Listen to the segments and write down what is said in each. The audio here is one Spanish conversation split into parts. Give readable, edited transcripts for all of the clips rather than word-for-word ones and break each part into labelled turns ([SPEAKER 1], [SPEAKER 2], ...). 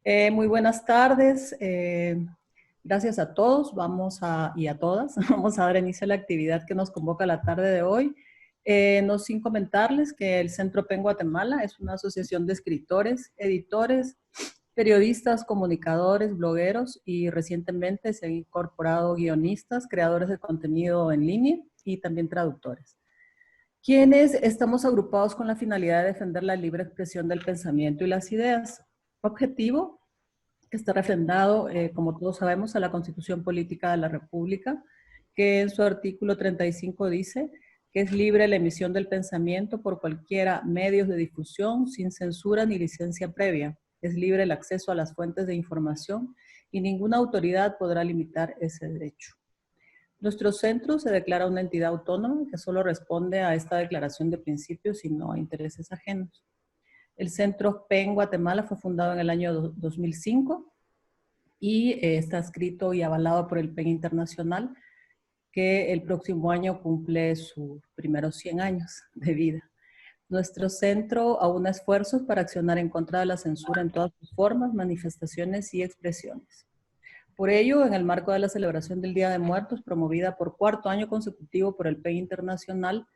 [SPEAKER 1] Muy buenas tardes. Gracias a todos y a todas. Vamos a dar inicio a la actividad que nos convoca la tarde de hoy. No sin comentarles que el Centro PEN Guatemala es una asociación de escritores, editores, periodistas, comunicadores, blogueros y recientemente se han incorporado guionistas, creadores de contenido en línea y también traductores, quienes estamos agrupados con la finalidad de defender la libre expresión del pensamiento y las ideas. Objetivo que está refrendado, como todos sabemos, a la Constitución Política de la República, que en su artículo 35 dice que es libre la emisión del pensamiento por cualquiera medios de difusión, sin censura ni licencia previa. Es libre el acceso a las fuentes de información y ninguna autoridad podrá limitar ese derecho. Nuestro centro se declara una entidad autónoma que solo responde a esta declaración de principios y no a intereses ajenos. El Centro PEN Guatemala fue fundado en el año 2005 y está escrito y avalado por el PEN Internacional, que el próximo año cumple sus primeros 100 años de vida. Nuestro centro aúna esfuerzos para accionar en contra de la censura en todas sus formas, manifestaciones y expresiones. Por ello, en el marco de la celebración del Día de Muertos, promovida por cuarto año consecutivo por el PEN Internacional,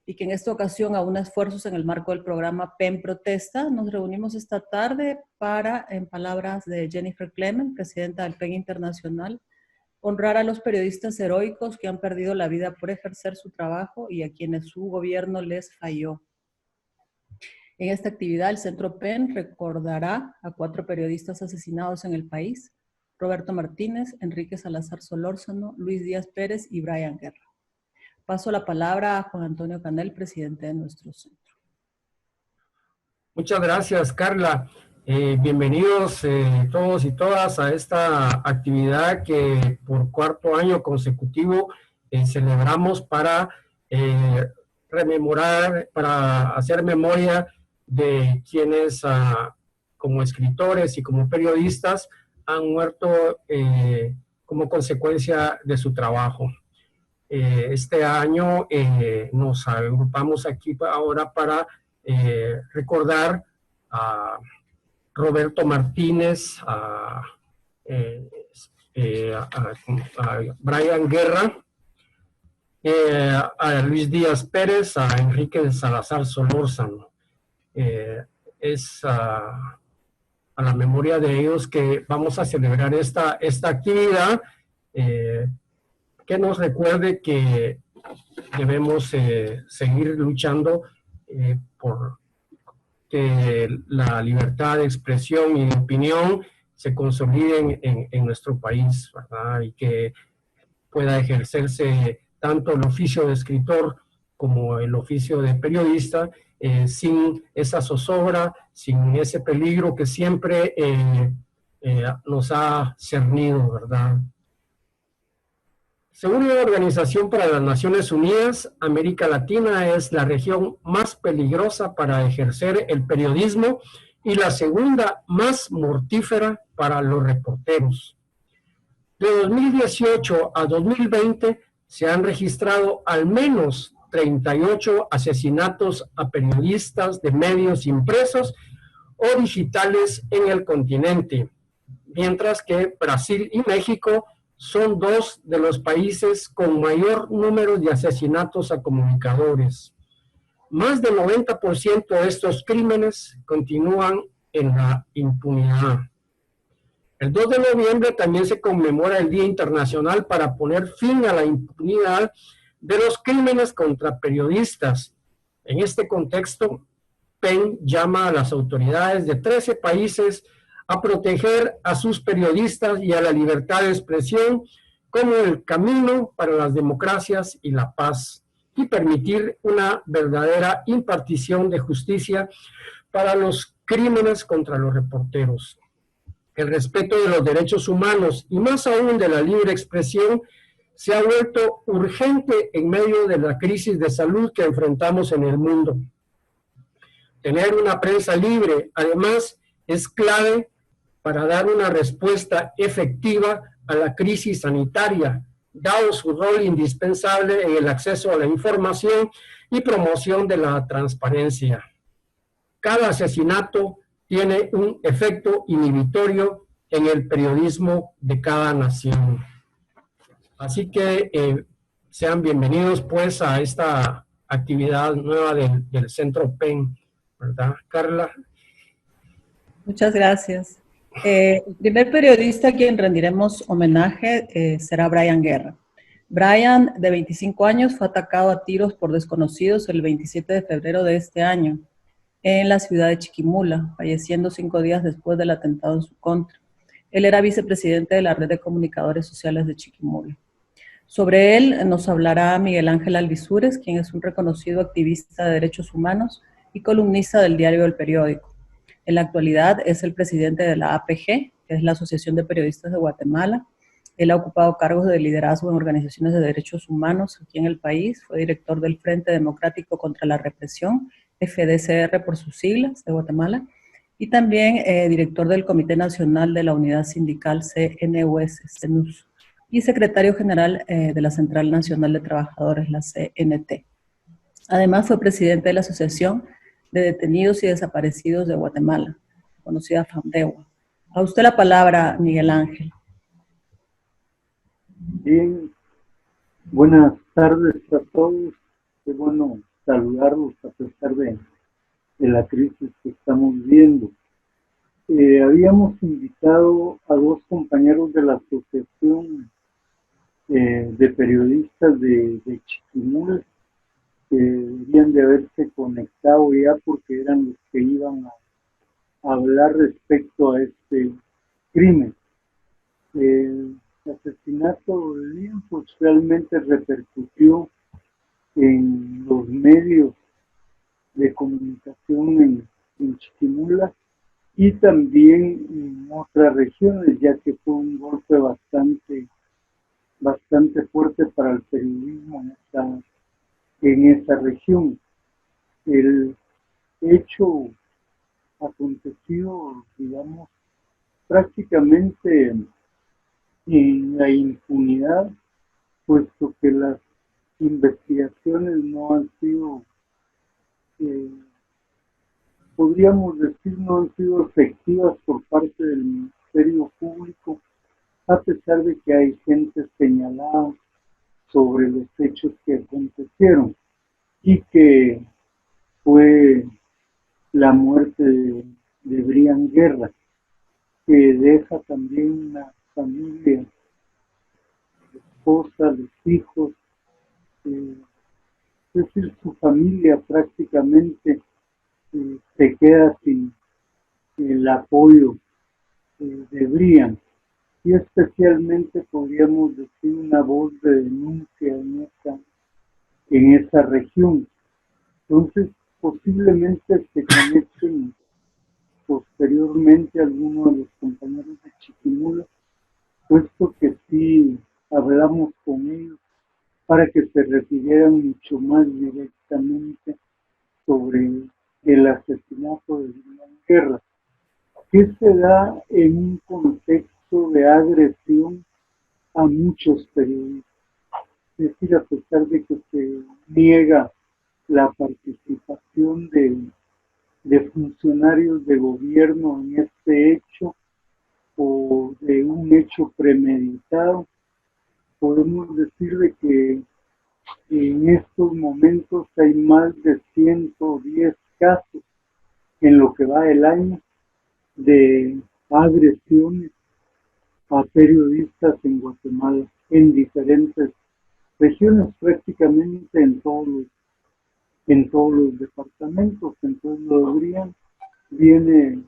[SPEAKER 1] y que en esta ocasión aúna esfuerzos en el marco del programa PEN Protesta, nos reunimos esta tarde para, en palabras de Jennifer Clement, presidenta del PEN Internacional, honrar a los periodistas heroicos que han perdido la vida por ejercer su trabajo y a quienes su gobierno les falló. En esta actividad, el Centro PEN recordará a 4 periodistas asesinados en el país: Roberto Martínez, Enrique Salazar Solórzano, Luis Díaz Pérez y Brian Guerra. Paso la palabra a Juan Antonio Canel, presidente de nuestro centro.
[SPEAKER 2] Muchas gracias, Carla. Bienvenidos todos y todas a esta actividad que por cuarto año consecutivo celebramos para rememorar, para hacer memoria de quienes como escritores y como periodistas han muerto como consecuencia de su trabajo. Este año nos agrupamos aquí ahora para recordar a Roberto Martínez, a Brian Guerra, a Luis Díaz Pérez, a Enrique Salazar Solórzano. Es a la memoria de ellos que vamos a celebrar esta actividad, que nos recuerde que debemos seguir luchando por que la libertad de expresión y de opinión se consoliden en nuestro país, ¿verdad? Y que pueda ejercerse tanto el oficio de escritor como el oficio de periodista sin esa zozobra, sin ese peligro que siempre nos ha cernido, ¿verdad? Según la Organización para las Naciones Unidas, América Latina es la región más peligrosa para ejercer el periodismo y la segunda más mortífera para los reporteros. De 2018 a 2020 se han registrado al menos 38 asesinatos a periodistas de medios impresos o digitales en el continente, mientras que Brasil y México son 2 de los países con mayor número de asesinatos a comunicadores. Más del 90% de estos crímenes continúan en la impunidad. El 2 de noviembre también se conmemora el Día Internacional para poner fin a la impunidad de los crímenes contra periodistas. En este contexto, PEN llama a las autoridades de 13 países a proteger a sus periodistas y a la libertad de expresión como el camino para las democracias y la paz, y permitir una verdadera impartición de justicia para los crímenes contra los reporteros. El respeto de los derechos humanos y más aún de la libre expresión se ha vuelto urgente en medio de la crisis de salud que enfrentamos en el mundo. Tener una prensa libre, además, es clave para dar una respuesta efectiva a la crisis sanitaria, dado su rol indispensable en el acceso a la información y promoción de la transparencia. Cada asesinato tiene un efecto inhibitorio en el periodismo de cada nación. Así que sean bienvenidos pues a esta actividad nueva del Centro PEN, ¿verdad, Carla?
[SPEAKER 1] Muchas gracias. El primer periodista a quien rendiremos homenaje será Brian Guerra. Brian, de 25 años, fue atacado a tiros por desconocidos el 27 de febrero de este año en la ciudad de Chiquimula, falleciendo 5 días después del atentado en su contra. Él era vicepresidente de la Red de Comunicadores Sociales de Chiquimula. Sobre él nos hablará Miguel Ángel Alvisures, quien es un reconocido activista de derechos humanos y columnista del diario El Periódico. En la actualidad es el presidente de la APG, que es la Asociación de Periodistas de Guatemala. Él ha ocupado cargos de liderazgo en organizaciones de derechos humanos aquí en el país. Fue director del Frente Democrático contra la Represión, FDCR por sus siglas, de Guatemala, y también director del Comité Nacional de la Unidad Sindical CNUS, y secretario general de la Central Nacional de Trabajadores, la CNT. Además, fue presidente de la Asociación de Detenidos y Desaparecidos de Guatemala, conocida FAMDEGUA. A usted la palabra, Miguel Ángel.
[SPEAKER 3] Bien, buenas tardes a todos. Qué bueno saludarlos a pesar de la crisis que estamos viendo. Habíamos invitado a dos compañeros de la Asociación de Periodistas de Chiquimula, que deberían de haberse conectado ya porque eran los que iban a hablar respecto a este crimen. El asesinato de Liam pues realmente repercutió en los medios de comunicación en Chiquimula y también en otras regiones, ya que fue un golpe bastante fuerte para el periodismo en esa región. El hecho acontecido, digamos, prácticamente en la impunidad, puesto que las investigaciones no han sido, podríamos decir, no han sido efectivas por parte del Ministerio Público, a pesar de que hay gente señalada sobre los hechos que acontecieron y que fue la muerte de Brian Guerra, que deja también una familia, esposa, los hijos, es decir, su familia prácticamente se queda sin el apoyo de Brian, y especialmente podríamos decir una voz de denuncia en esa región. Entonces, posiblemente se conecten posteriormente algunos de los compañeros de Chiquimula, puesto que sí hablamos con ellos para que se refirieran mucho más directamente sobre el asesinato de Brian Guerra, que se da en un contexto de agresión a muchos periodistas. Es decir, a pesar de que se niega la participación de funcionarios de gobierno en este hecho o de un hecho premeditado, podemos decirle que en estos momentos hay más de 110 casos en lo que va del año de agresiones a periodistas en Guatemala, en diferentes regiones, prácticamente en todos los departamentos. Entonces lo Brian viene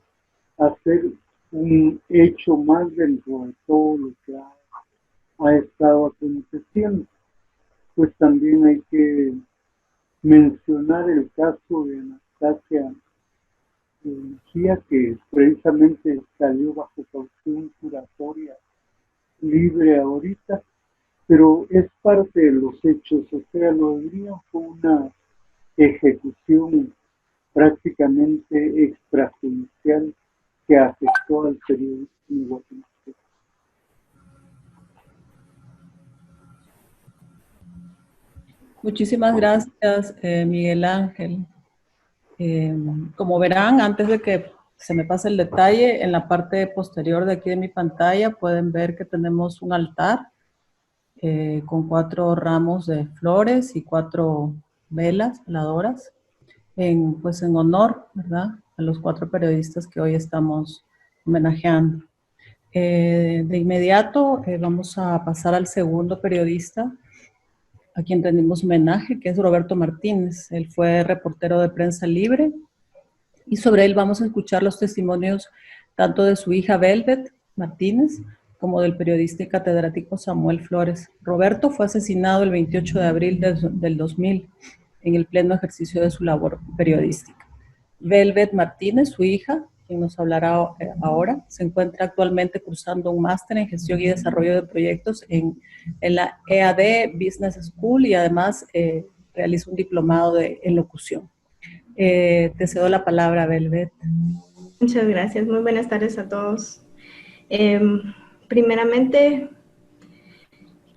[SPEAKER 3] a ser un hecho más dentro de todo lo que ha estado aconteciendo. Pues también hay que mencionar el caso de Anastasia Mejía, que precisamente salió bajo caución curatoria libre ahorita, pero es parte de los hechos. O sea, lo de Brian fue una ejecución prácticamente extrajudicial que afectó al periodismo guatemalteco.
[SPEAKER 1] Muchísimas gracias, Miguel Ángel. Como verán, antes de que se me pasa el detalle, en la parte posterior de aquí de mi pantalla pueden ver que tenemos un altar con 4 ramos de flores y 4 velas veladoras, pues en honor, ¿verdad?, a los 4 periodistas que hoy estamos homenajeando. De inmediato vamos a pasar al segundo periodista a quien rendimos homenaje, que es Roberto Martínez. Él fue reportero de Prensa Libre y sobre él vamos a escuchar los testimonios tanto de su hija Velvet Martínez como del periodista y catedrático Samuel Flores. Roberto fue asesinado el 28 de abril del 2000 en el pleno ejercicio de su labor periodística. Velvet Martínez, su hija, quien nos hablará ahora, se encuentra actualmente cursando un máster en gestión y desarrollo de proyectos en la EAD Business School y además realiza un diplomado en locución. Te cedo la palabra, Velvet.
[SPEAKER 4] Muchas gracias. Muy buenas tardes a todos. Primeramente,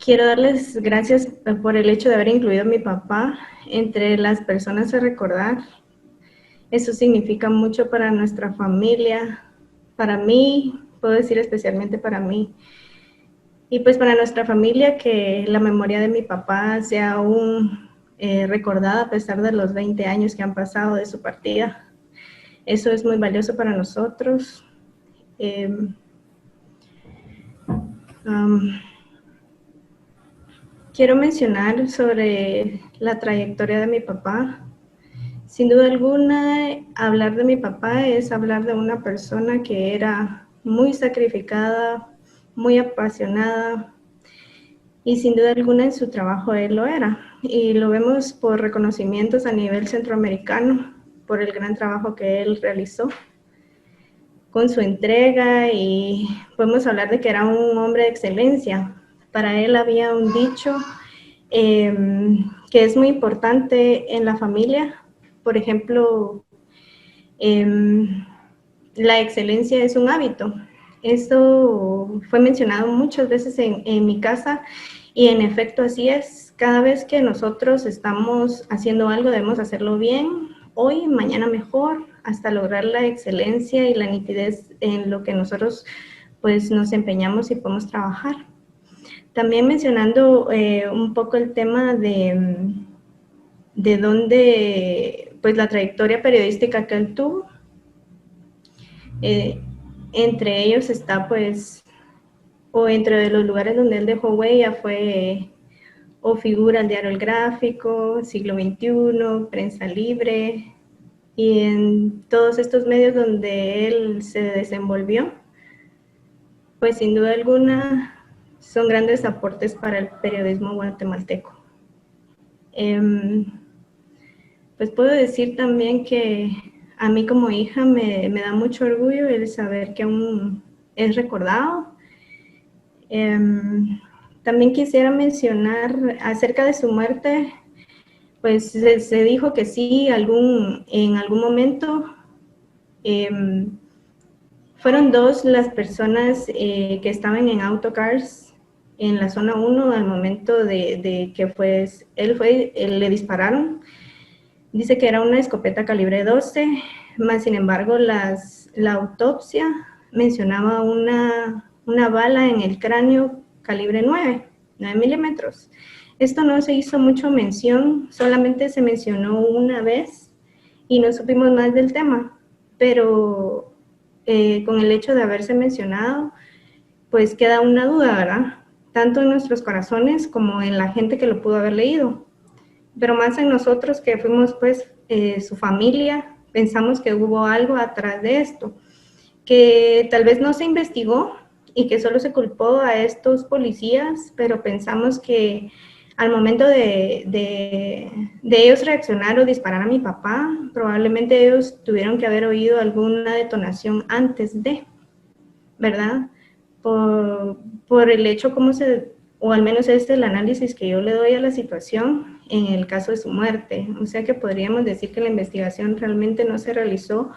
[SPEAKER 4] quiero darles gracias por el hecho de haber incluido a mi papá entre las personas a recordar. Eso significa mucho para nuestra familia, para mí, puedo decir especialmente para mí. Y pues para nuestra familia, que la memoria de mi papá sea aún recordada a pesar de los 20 años que han pasado de su partida. Eso es muy valioso para nosotros. Quiero mencionar sobre la trayectoria de mi papá. Sin duda alguna, hablar de mi papá es hablar de una persona que era muy sacrificada, muy apasionada, y sin duda alguna en su trabajo él lo era. Y lo vemos por reconocimientos a nivel centroamericano, por el gran trabajo que él realizó con su entrega, y podemos hablar de que era un hombre de excelencia. Para él había un dicho que es muy importante en la familia. Por ejemplo, la excelencia es un hábito. Esto fue mencionado muchas veces en mi casa y en efecto así es. Cada vez que nosotros estamos haciendo algo debemos hacerlo bien, hoy, mañana mejor, hasta lograr la excelencia y la nitidez en lo que nosotros pues nos empeñamos y podemos trabajar. También mencionando un poco el tema de dónde, pues la trayectoria periodística que él tuvo. Entre ellos está pues, o entre los lugares donde él dejó huella fue o figura el Diario El Gráfico, Siglo XXI, Prensa Libre, y en todos estos medios donde él se desenvolvió, pues sin duda alguna son grandes aportes para el periodismo guatemalteco. Pues puedo decir también que a mí como hija me da mucho orgullo el saber que aún es recordado. También quisiera mencionar acerca de su muerte, pues se dijo que sí, en algún momento fueron 2 las personas que estaban en autocars en la zona 1 al momento de que pues, le dispararon. Dice que era una escopeta calibre 12, más sin embargo la autopsia mencionaba una bala en el cráneo calibre 9 milímetros. Esto no se hizo mucho mención, solamente se mencionó una vez y no supimos más del tema, pero con el hecho de haberse mencionado, pues queda una duda, ¿verdad? Tanto en nuestros corazones como en la gente que lo pudo haber leído. Pero más en nosotros que fuimos pues su familia, pensamos que hubo algo atrás de esto, que tal vez no se investigó y que solo se culpó a estos policías, pero pensamos que al momento de ellos reaccionar o disparar a mi papá, probablemente ellos tuvieron que haber oído alguna detonación antes de, ¿verdad? Por el hecho como o al menos este es el análisis que yo le doy a la situación en el caso de su muerte. O sea que podríamos decir que la investigación realmente no se realizó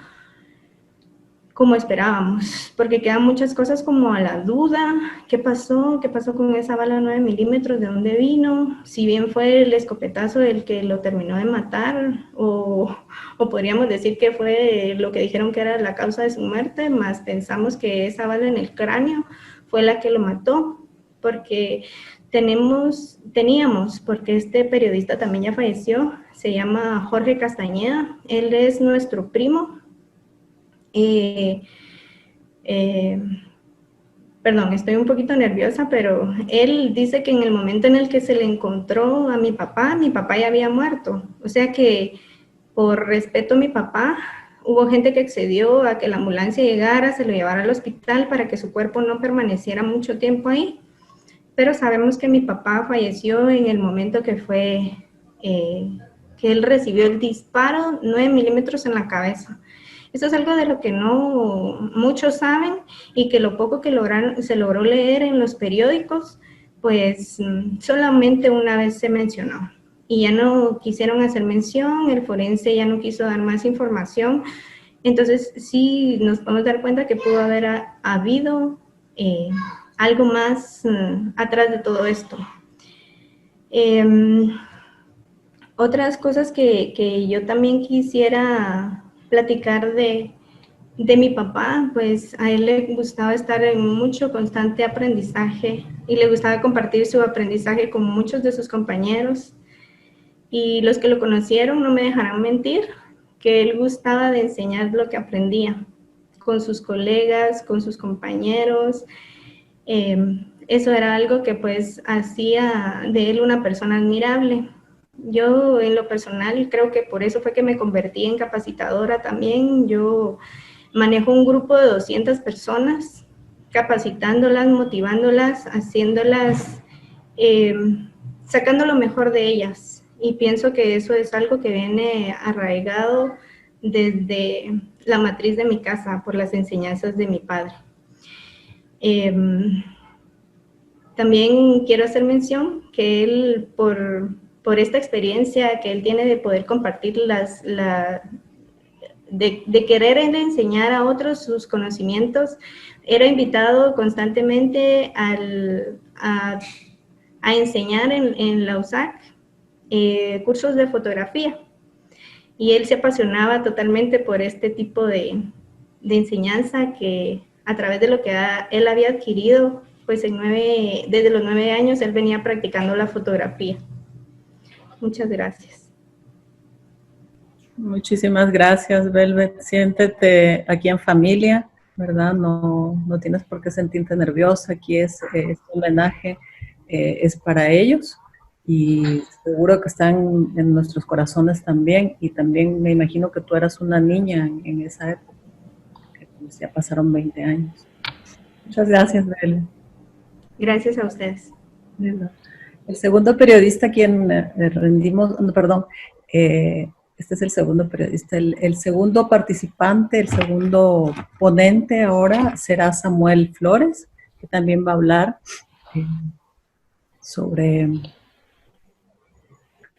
[SPEAKER 4] como esperábamos, porque quedan muchas cosas como a la duda. ¿Qué pasó? ¿Qué pasó con esa bala 9 milímetros? ¿De dónde vino? Si bien fue el escopetazo el que lo terminó de matar, o podríamos decir que fue lo que dijeron que era la causa de su muerte, más pensamos que esa bala en el cráneo fue la que lo mató, porque teníamos, porque este periodista también ya falleció, se llama Jorge Castañeda, él es nuestro primo. Perdón, estoy un poquito nerviosa, pero él dice que en el momento en el que se le encontró a mi papá ya había muerto. O sea que por respeto a mi papá, hubo gente que accedió a que la ambulancia llegara, se lo llevara al hospital para que su cuerpo no permaneciera mucho tiempo ahí. Pero sabemos que mi papá falleció en el momento que fue, que él recibió el disparo, 9 milímetros en la cabeza. Esto es algo de lo que no muchos saben y que lo poco que se logró leer en los periódicos, pues solamente una vez se mencionó. Y ya no quisieron hacer mención, el forense ya no quiso dar más información. Entonces sí nos podemos dar cuenta que pudo haber habido algo más atrás de todo esto. Otras cosas que yo también quisiera platicar de mi papá, pues a él le gustaba estar en mucho constante aprendizaje y le gustaba compartir su aprendizaje con muchos de sus compañeros. Y los que lo conocieron no me dejarán mentir, que él gustaba de enseñar lo que aprendía con sus colegas, con sus compañeros. Eso era algo que pues hacía de él una persona admirable. Yo en lo personal creo que por eso fue que me convertí en capacitadora también. Yo manejo un grupo de 200 personas, capacitándolas, motivándolas, haciéndolas, sacando lo mejor de ellas. Y pienso que eso es algo que viene arraigado desde la matriz de mi casa, por las enseñanzas de mi padre. También quiero hacer mención que él, por esta experiencia que él tiene de poder compartir de querer enseñar a otros sus conocimientos, era invitado constantemente a enseñar en la USAC cursos de fotografía. Y él se apasionaba totalmente por este tipo de enseñanza que a través de lo que él había adquirido, pues desde los 9 años él venía practicando la fotografía. Muchas gracias.
[SPEAKER 1] Muchísimas gracias, Velvet. Siéntete aquí en familia, ¿verdad? No tienes por qué sentirte nerviosa. Aquí este homenaje es para ellos y seguro que están en nuestros corazones también. Y también me imagino que tú eras una niña en esa época, que pues ya pasaron 20 años. Muchas gracias, Velvet.
[SPEAKER 4] Gracias a ustedes.
[SPEAKER 1] El segundo periodista a quien rendimos, perdón, este es el segundo periodista, el segundo participante, el segundo ponente ahora será Samuel Flores, que también va a hablar sobre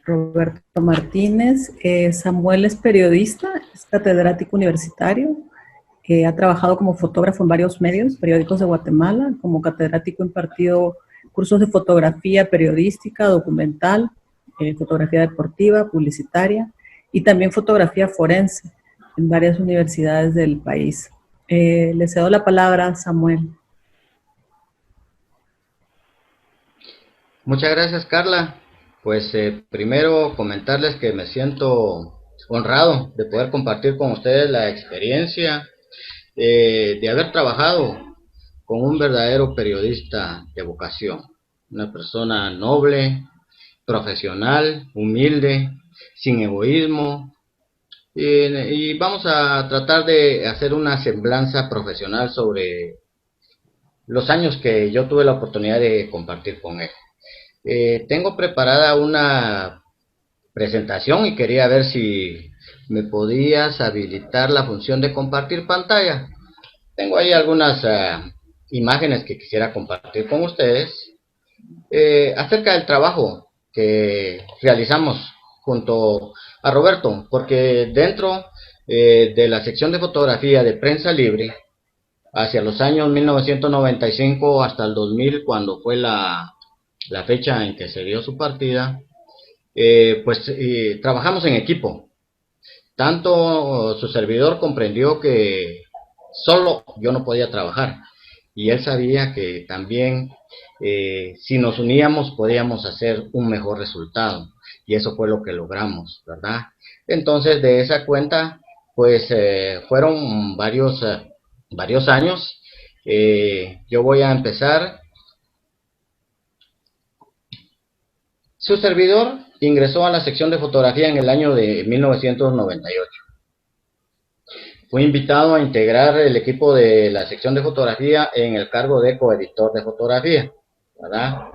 [SPEAKER 1] Roberto Martínez. Samuel es periodista, es catedrático universitario, ha trabajado como fotógrafo en varios medios, periódicos de Guatemala, como catedrático impartido cursos de fotografía periodística, documental, fotografía deportiva, publicitaria y también fotografía forense en varias universidades del país. Le cedo la palabra a Samuel.
[SPEAKER 5] Muchas gracias, Carla. Pues primero comentarles que me siento honrado de poder compartir con ustedes la experiencia de haber trabajado con un verdadero periodista de vocación, una persona noble, profesional, humilde, sin egoísmo, y vamos a tratar de hacer una semblanza profesional sobre los años que yo tuve la oportunidad de compartir con él. Tengo preparada una presentación y quería ver si me podías habilitar la función de compartir pantalla. Tengo ahí algunas imágenes que quisiera compartir con ustedes acerca del trabajo que realizamos junto a Roberto, porque dentro de la sección de fotografía de Prensa Libre hacia los años 1995 hasta el 2000, cuando fue la fecha en que se dio su partida, trabajamos en equipo. Tanto su servidor comprendió que solo yo no podía trabajar, y él sabía que también si nos uníamos podíamos hacer un mejor resultado, y eso fue lo que logramos, ¿verdad? Entonces, de esa cuenta, pues fueron varios años. Yo voy a empezar. Su servidor ingresó a la sección de fotografía en el año de 1998. Fui invitado a integrar el equipo de la sección de fotografía en el cargo de coeditor de fotografía, ¿verdad?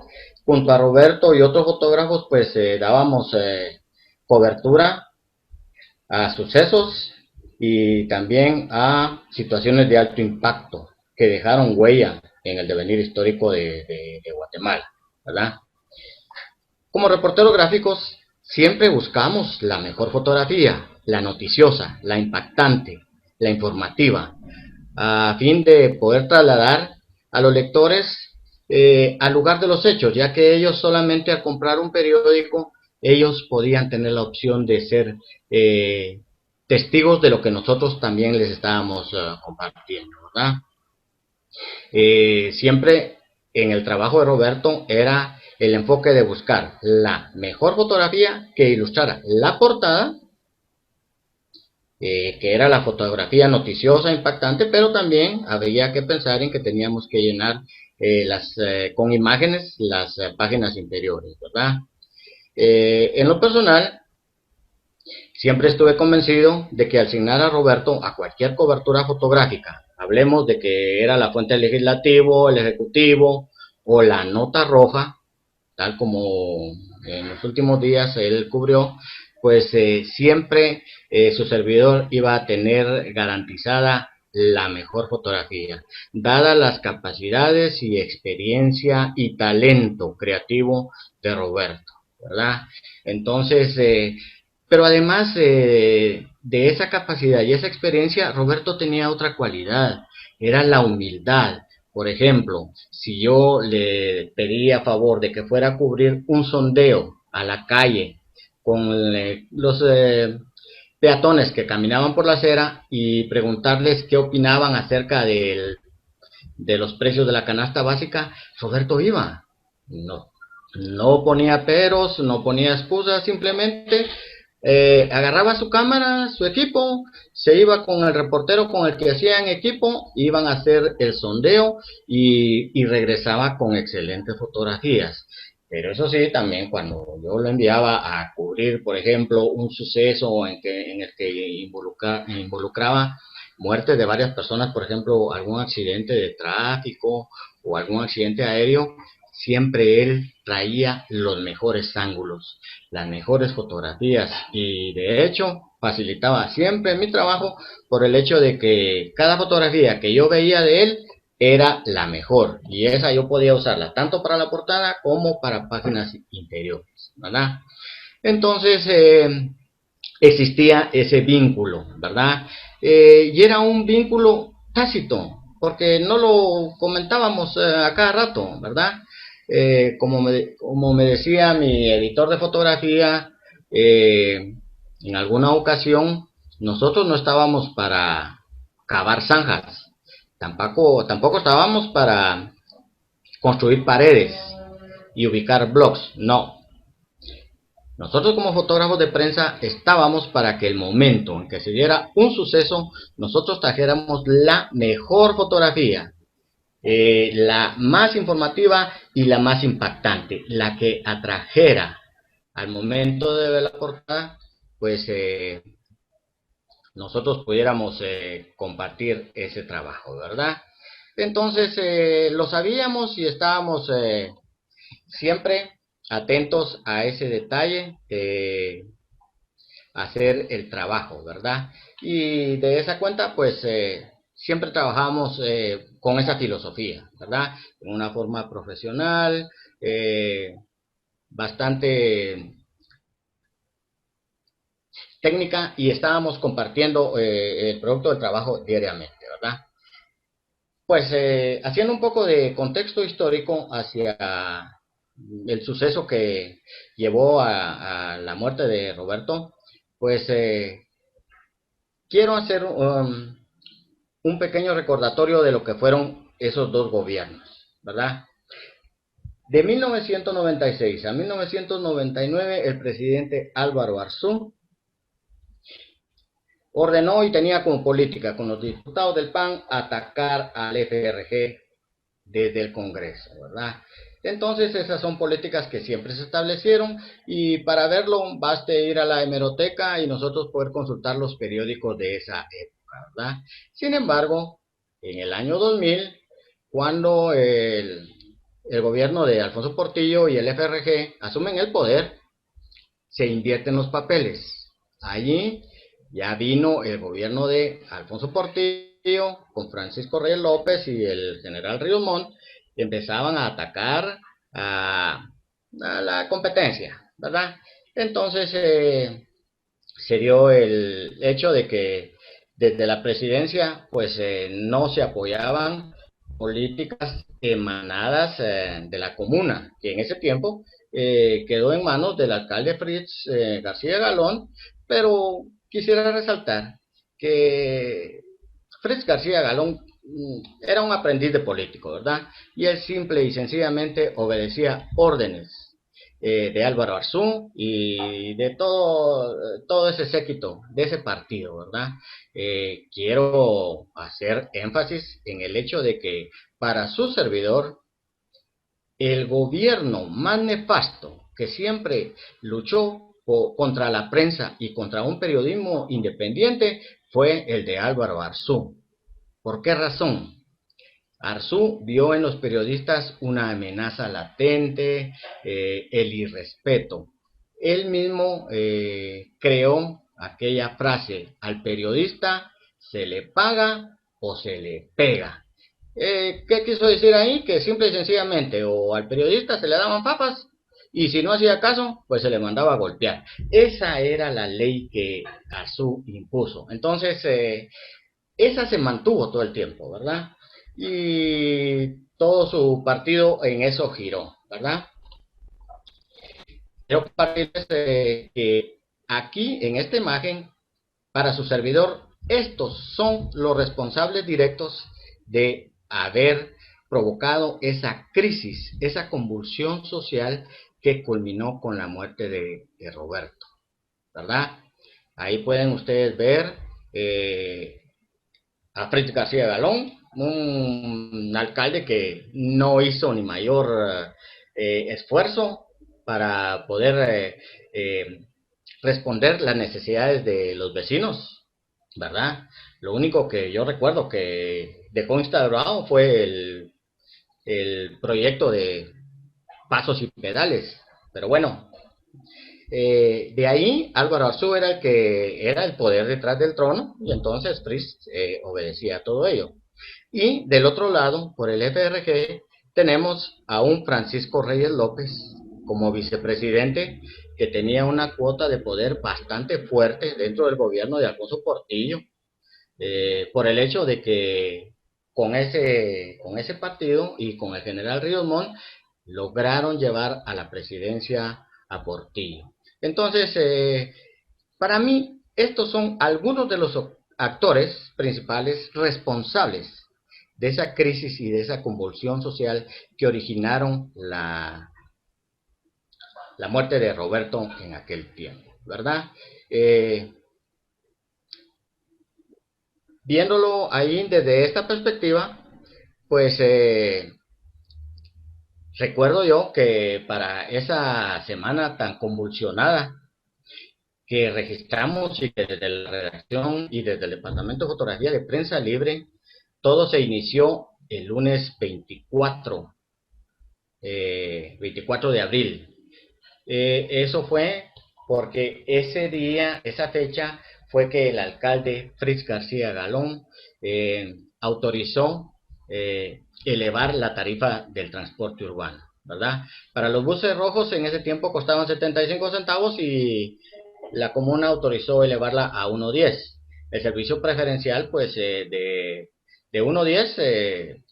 [SPEAKER 5] Junto a Roberto y otros fotógrafos, pues dábamos cobertura a sucesos y también a situaciones de alto impacto que dejaron huella en el devenir histórico de Guatemala, ¿verdad? Como reporteros gráficos, siempre buscamos la mejor fotografía, la noticiosa, la impactante, la informativa, a fin de poder trasladar a los lectores al lugar de los hechos, ya que ellos solamente al comprar un periódico, ellos podían tener la opción de ser testigos de lo que nosotros también les estábamos compartiendo, ¿verdad? Siempre en el trabajo de Roberto era el enfoque de buscar la mejor fotografía que ilustrara la portada, que era la fotografía noticiosa, impactante, pero también había que pensar en que teníamos que llenar con imágenes las páginas interiores, ¿verdad? En lo personal, siempre estuve convencido de que al asignar a Roberto a cualquier cobertura fotográfica, hablemos de que era la fuente del legislativo, el ejecutivo o la nota roja, tal como en los últimos días él cubrió, pues siempre su servidor iba a tener garantizada la mejor fotografía, dadas las capacidades y experiencia y talento creativo de Roberto, ¿verdad? Entonces, pero además de esa capacidad y esa experiencia, Roberto tenía otra cualidad, era la humildad. Por ejemplo, si yo le pedía a favor de que fuera a cubrir un sondeo a la calle con los peatones que caminaban por la acera y preguntarles qué opinaban acerca de los precios de la canasta básica, Roberto iba. No ponía peros, no ponía excusas, simplemente agarraba su cámara, su equipo, se iba con el reportero con el que hacían equipo, iban a hacer el sondeo y regresaba con excelentes fotografías. Pero eso sí, también cuando yo lo enviaba a cubrir, por ejemplo, un suceso en el que involucraba muerte de varias personas, por ejemplo, algún accidente de tráfico o algún accidente aéreo, siempre él traía los mejores ángulos, las mejores fotografías, y de hecho facilitaba siempre mi trabajo por el hecho de que cada fotografía que yo veía de él era la mejor, y esa yo podía usarla tanto para la portada como para páginas interiores, ¿verdad? Entonces existía ese vínculo, ¿verdad? Y era un vínculo tácito, porque no lo comentábamos a cada rato, ¿verdad? Como me decía mi editor de fotografía, en alguna ocasión, nosotros no estábamos para cavar zanjas, tampoco estábamos para construir paredes y ubicar blogs, no. Nosotros como fotógrafos de prensa estábamos para que el momento en que se diera un suceso, nosotros trajéramos la mejor fotografía, la más informativa y la más impactante, la que atrajera al momento de ver la portada, pues nosotros pudiéramos compartir ese trabajo, ¿verdad? Entonces lo sabíamos y estábamos siempre atentos a ese detalle de hacer el trabajo, ¿verdad? Y de esa cuenta, pues siempre trabajamos con esa filosofía, ¿verdad? En una forma profesional, bastante técnica y estábamos compartiendo el producto del trabajo diariamente, ¿verdad? Pues haciendo un poco de contexto histórico hacia el suceso que llevó a la muerte de Roberto, pues quiero hacer un pequeño recordatorio de lo que fueron esos dos gobiernos, ¿verdad? De 1996 a 1999, el presidente Álvaro Arzú ordenó y tenía como política con los diputados del PAN atacar al FRG desde el Congreso, ¿verdad? Entonces esas son políticas que siempre se establecieron y para verlo baste ir a la hemeroteca y nosotros poder consultar los periódicos de esa época, ¿verdad? Sin embargo, en el año 2000, cuando el gobierno de Alfonso Portillo y el FRG asumen el poder, se invierten los papeles. Allí ya vino el gobierno de Alfonso Portillo con Francisco Reyes López y el general Ríos Montt, empezaban a atacar a la competencia, ¿verdad? Entonces se dio el hecho de que desde la presidencia pues no se apoyaban políticas emanadas de la comuna, que en ese tiempo quedó en manos del alcalde Fritz García Galón, pero quisiera resaltar que Fritz García Galón era un aprendiz de político, ¿verdad? Y él simple y sencillamente obedecía órdenes de Álvaro Arzú y de todo ese séquito, de ese partido, ¿verdad? Quiero hacer énfasis en el hecho de que para su servidor, el gobierno más nefasto que siempre luchó contra la prensa y contra un periodismo independiente fue el de Álvaro Arzú. ¿Por qué razón? Arzú vio en los periodistas una amenaza latente, el irrespeto. Él mismo creó aquella frase, al periodista se le paga o se le pega. ¿Qué quiso decir ahí? Que simple y sencillamente o al periodista se le daban papas y si no hacía caso, pues se le mandaba a golpear. Esa era la ley que Arzú impuso. Entonces, esa se mantuvo todo el tiempo, ¿verdad? Y todo su partido en eso giró, ¿verdad? Quiero compartirles que aquí en esta imagen, para su servidor, estos son los responsables directos de haber provocado esa crisis, esa convulsión social que culminó con la muerte de Roberto, ¿verdad? Ahí pueden ustedes ver a Fritz García Galón, un alcalde que no hizo ni mayor esfuerzo para poder responder las necesidades de los vecinos, ¿verdad? Lo único que yo recuerdo que dejó instaurado fue el proyecto de pasos y pedales, pero bueno, de ahí Álvaro Arzú era el que era el poder detrás del trono y entonces Fritz obedecía a todo ello. Y del otro lado, por el FRG, tenemos a un Francisco Reyes López como vicepresidente que tenía una cuota de poder bastante fuerte dentro del gobierno de Alfonso Portillo, por el hecho de que con ese partido y con el general Ríos Montt lograron llevar a la presidencia a Portillo. Entonces, para mí, estos son algunos de los actores principales responsables de esa crisis y de esa convulsión social que originaron la muerte de Roberto en aquel tiempo, ¿verdad? Viéndolo ahí desde esta perspectiva, pues recuerdo yo que para esa semana tan convulsionada que registramos y que desde la redacción y desde el Departamento de Fotografía de Prensa Libre, todo se inició el lunes 24 de abril. Eso fue porque ese día, esa fecha, fue que el alcalde Fritz García Galón autorizó elevar la tarifa del transporte urbano, ¿verdad? Para los buses rojos en ese tiempo costaban 75 centavos y la comuna autorizó elevarla a 1.10. El servicio preferencial, pues de 1.10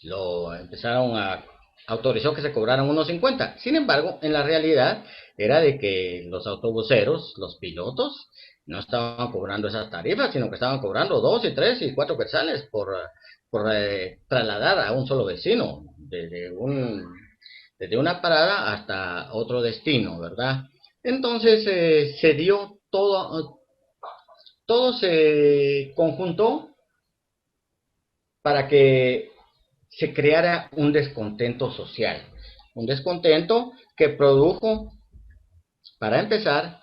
[SPEAKER 5] lo empezaron a autorizó que se cobraran 1.50. Sin embargo, en la realidad era de que los autobuseros, los pilotos, no estaban cobrando esas tarifas, sino que estaban cobrando 2 y 3 y 4 quetzales por trasladar a un solo vecino desde una parada hasta otro destino, ¿verdad? Entonces se dio todo se conjuntó para que se creara un descontento social, un descontento que produjo, para empezar,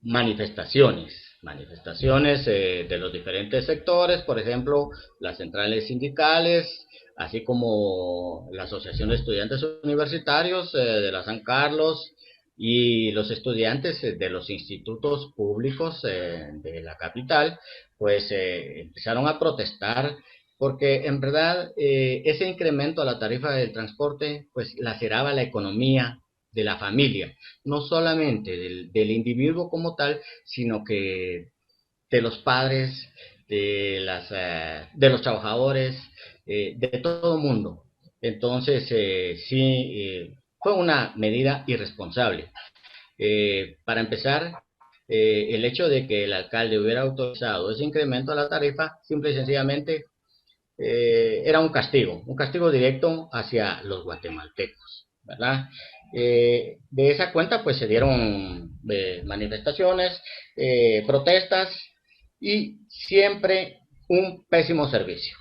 [SPEAKER 5] manifestaciones de los diferentes sectores, por ejemplo, las centrales sindicales, así como la Asociación de Estudiantes Universitarios de la San Carlos y los estudiantes de los institutos públicos de la capital, pues empezaron a protestar porque en verdad ese incremento a la tarifa del transporte pues laceraba la economía de la familia, no solamente del individuo como tal, sino que de los padres, de los trabajadores, de todo el mundo. Entonces, fue una medida irresponsable. Para empezar, el hecho de que el alcalde hubiera autorizado ese incremento a la tarifa, simple y sencillamente, era un castigo directo hacia los guatemaltecos, ¿verdad? De esa cuenta pues se dieron manifestaciones, protestas y siempre un pésimo servicio,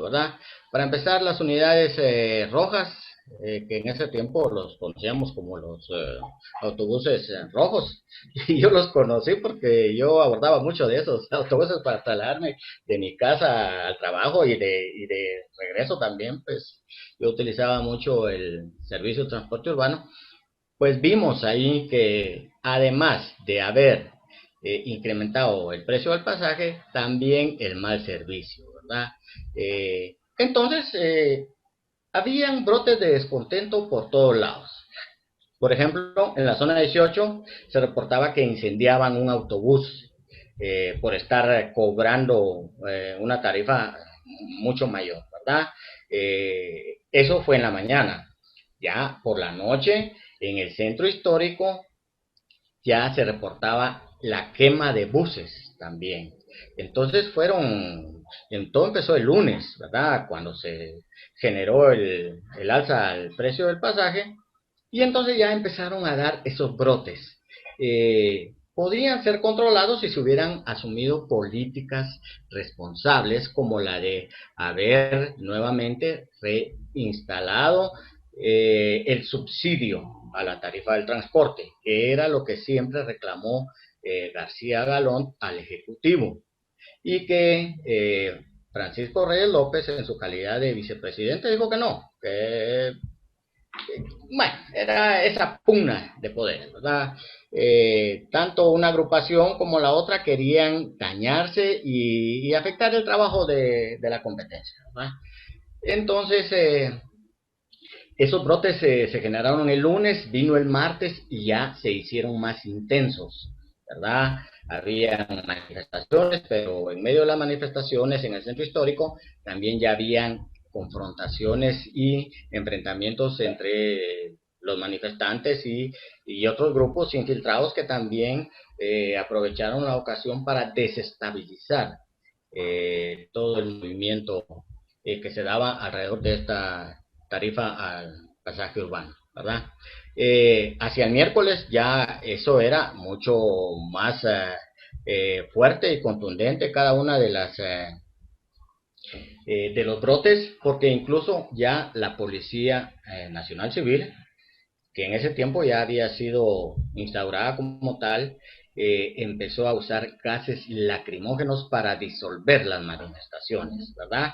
[SPEAKER 5] ¿verdad? Para empezar, las unidades rojas, que en ese tiempo los conocíamos como los autobuses rojos, y yo los conocí porque yo abordaba mucho de esos autobuses para trasladarme de mi casa al trabajo y de regreso también, pues yo utilizaba mucho el servicio de transporte urbano. Pues vimos ahí que además de haber incrementado el precio del pasaje, también el mal servicio, ¿verdad? Entonces, habían brotes de descontento por todos lados. Por ejemplo, en la zona 18 se reportaba que incendiaban un autobús por estar cobrando una tarifa mucho mayor, ¿verdad? Eso fue en la mañana. Ya por la noche, en el centro histórico, ya se reportaba la quema de buses también. Entonces todo empezó el lunes, ¿verdad? Cuando se generó el alza al precio del pasaje, y entonces ya empezaron a dar esos brotes. Podrían ser controlados si se hubieran asumido políticas responsables como la de haber nuevamente reinstalado el subsidio a la tarifa del transporte, que era lo que siempre reclamó García Galón al Ejecutivo, y que Francisco Reyes López, en su calidad de vicepresidente, dijo que no, que bueno, era esa pugna de poder, ¿verdad? Tanto una agrupación como la otra querían dañarse y afectar el trabajo de la competencia, ¿verdad? Entonces, esos brotes se generaron el lunes, vino el martes y ya se hicieron más intensos, ¿verdad? Había manifestaciones, pero en medio de las manifestaciones en el centro histórico también ya habían confrontaciones y enfrentamientos entre los manifestantes y otros grupos infiltrados que también aprovecharon la ocasión para desestabilizar todo el movimiento que se daba alrededor de esta tarifa al pasaje urbano, ¿verdad? Hacia el miércoles ya eso era mucho más fuerte y contundente cada una de los brotes, porque incluso ya la Policía Nacional Civil, que en ese tiempo ya había sido instaurada como tal, empezó a usar gases lacrimógenos para disolver las manifestaciones, ¿verdad?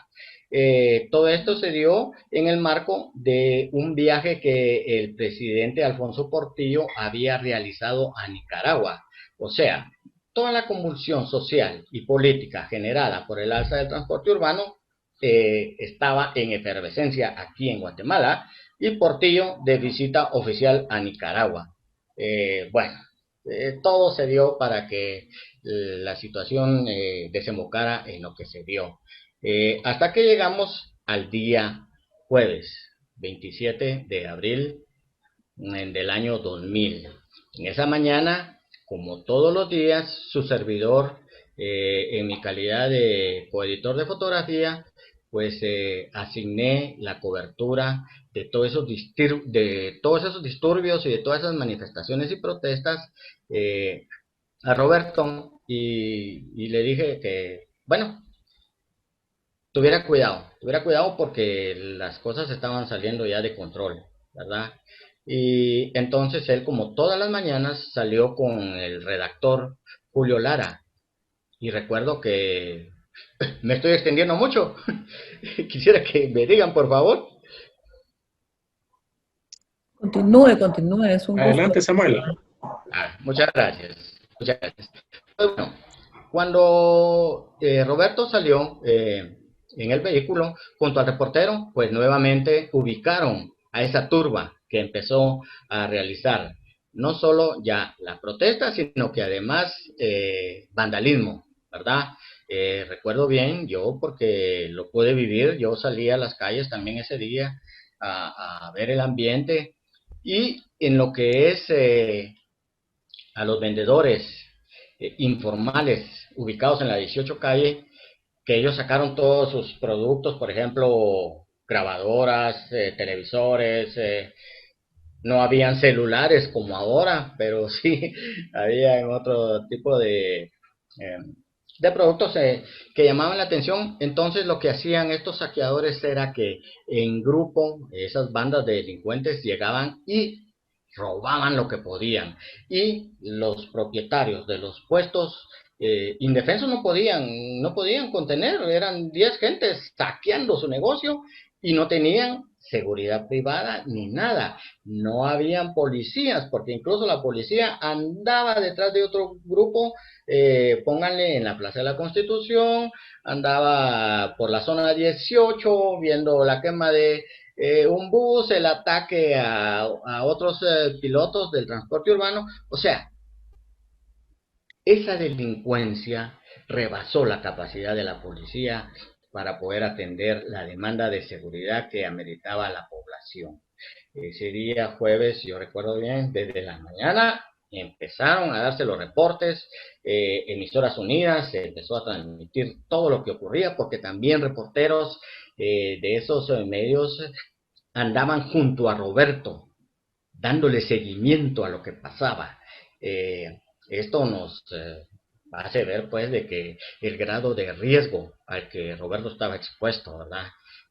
[SPEAKER 5] Todo esto se dio en el marco de un viaje que el presidente Alfonso Portillo había realizado a Nicaragua. O sea, toda la convulsión social y política generada por el alza del transporte urbano estaba en efervescencia aquí en Guatemala, y Portillo de visita oficial a Nicaragua. Bueno, todo se dio para que la situación desembocara en lo que se dio. Hasta que llegamos al día jueves, 27 de abril del año 2000. En esa mañana, como todos los días, su servidor, en mi calidad de coeditor de fotografía, pues asigné la cobertura de todos esos disturbios y de todas esas manifestaciones y protestas a Roberto y le dije que, bueno, tuviera cuidado porque las cosas estaban saliendo ya de control, ¿verdad? Y entonces él, como todas las mañanas, salió con el redactor Julio Lara. Y recuerdo que me estoy extendiendo mucho. Quisiera que me digan, por favor.
[SPEAKER 1] Continúe, continúe, es un gusto.
[SPEAKER 6] Adelante, Samuel.
[SPEAKER 5] Muchas gracias. Muchas gracias. Bueno, cuando Roberto salió en el vehículo junto al reportero, pues nuevamente ubicaron a esa turba que empezó a realizar no solo ya la protesta, sino que además vandalismo, ¿verdad? Recuerdo bien, yo porque lo pude vivir, yo salí a las calles también ese día a ver el ambiente y en lo que es a los vendedores informales ubicados en la 18 calle, que ellos sacaron todos sus productos, por ejemplo, grabadoras, televisores, no habían celulares como ahora, pero sí había otro tipo de productos que llamaban la atención. Entonces lo que hacían estos saqueadores era que en grupo, esas bandas de delincuentes llegaban y robaban lo que podían. Y los propietarios de los puestos indefensos no podían contener, eran 10 gentes saqueando su negocio y no tenían seguridad privada ni nada. No habían policías, porque incluso la policía andaba detrás de otro grupo, pónganle en la Plaza de la Constitución, andaba por la zona 18 viendo la quema de un bus, el ataque a otros pilotos del transporte urbano. O sea, esa delincuencia rebasó la capacidad de la policía para poder atender la demanda de seguridad que ameritaba la población. Ese día jueves, yo recuerdo bien, desde la mañana empezaron a darse los reportes, emisoras unidas, se empezó a transmitir todo lo que ocurría, porque también reporteros de esos medios andaban junto a Roberto, dándole seguimiento a lo que pasaba. Esto nos hace ver, pues, de que el grado de riesgo al que Roberto estaba expuesto, ¿verdad?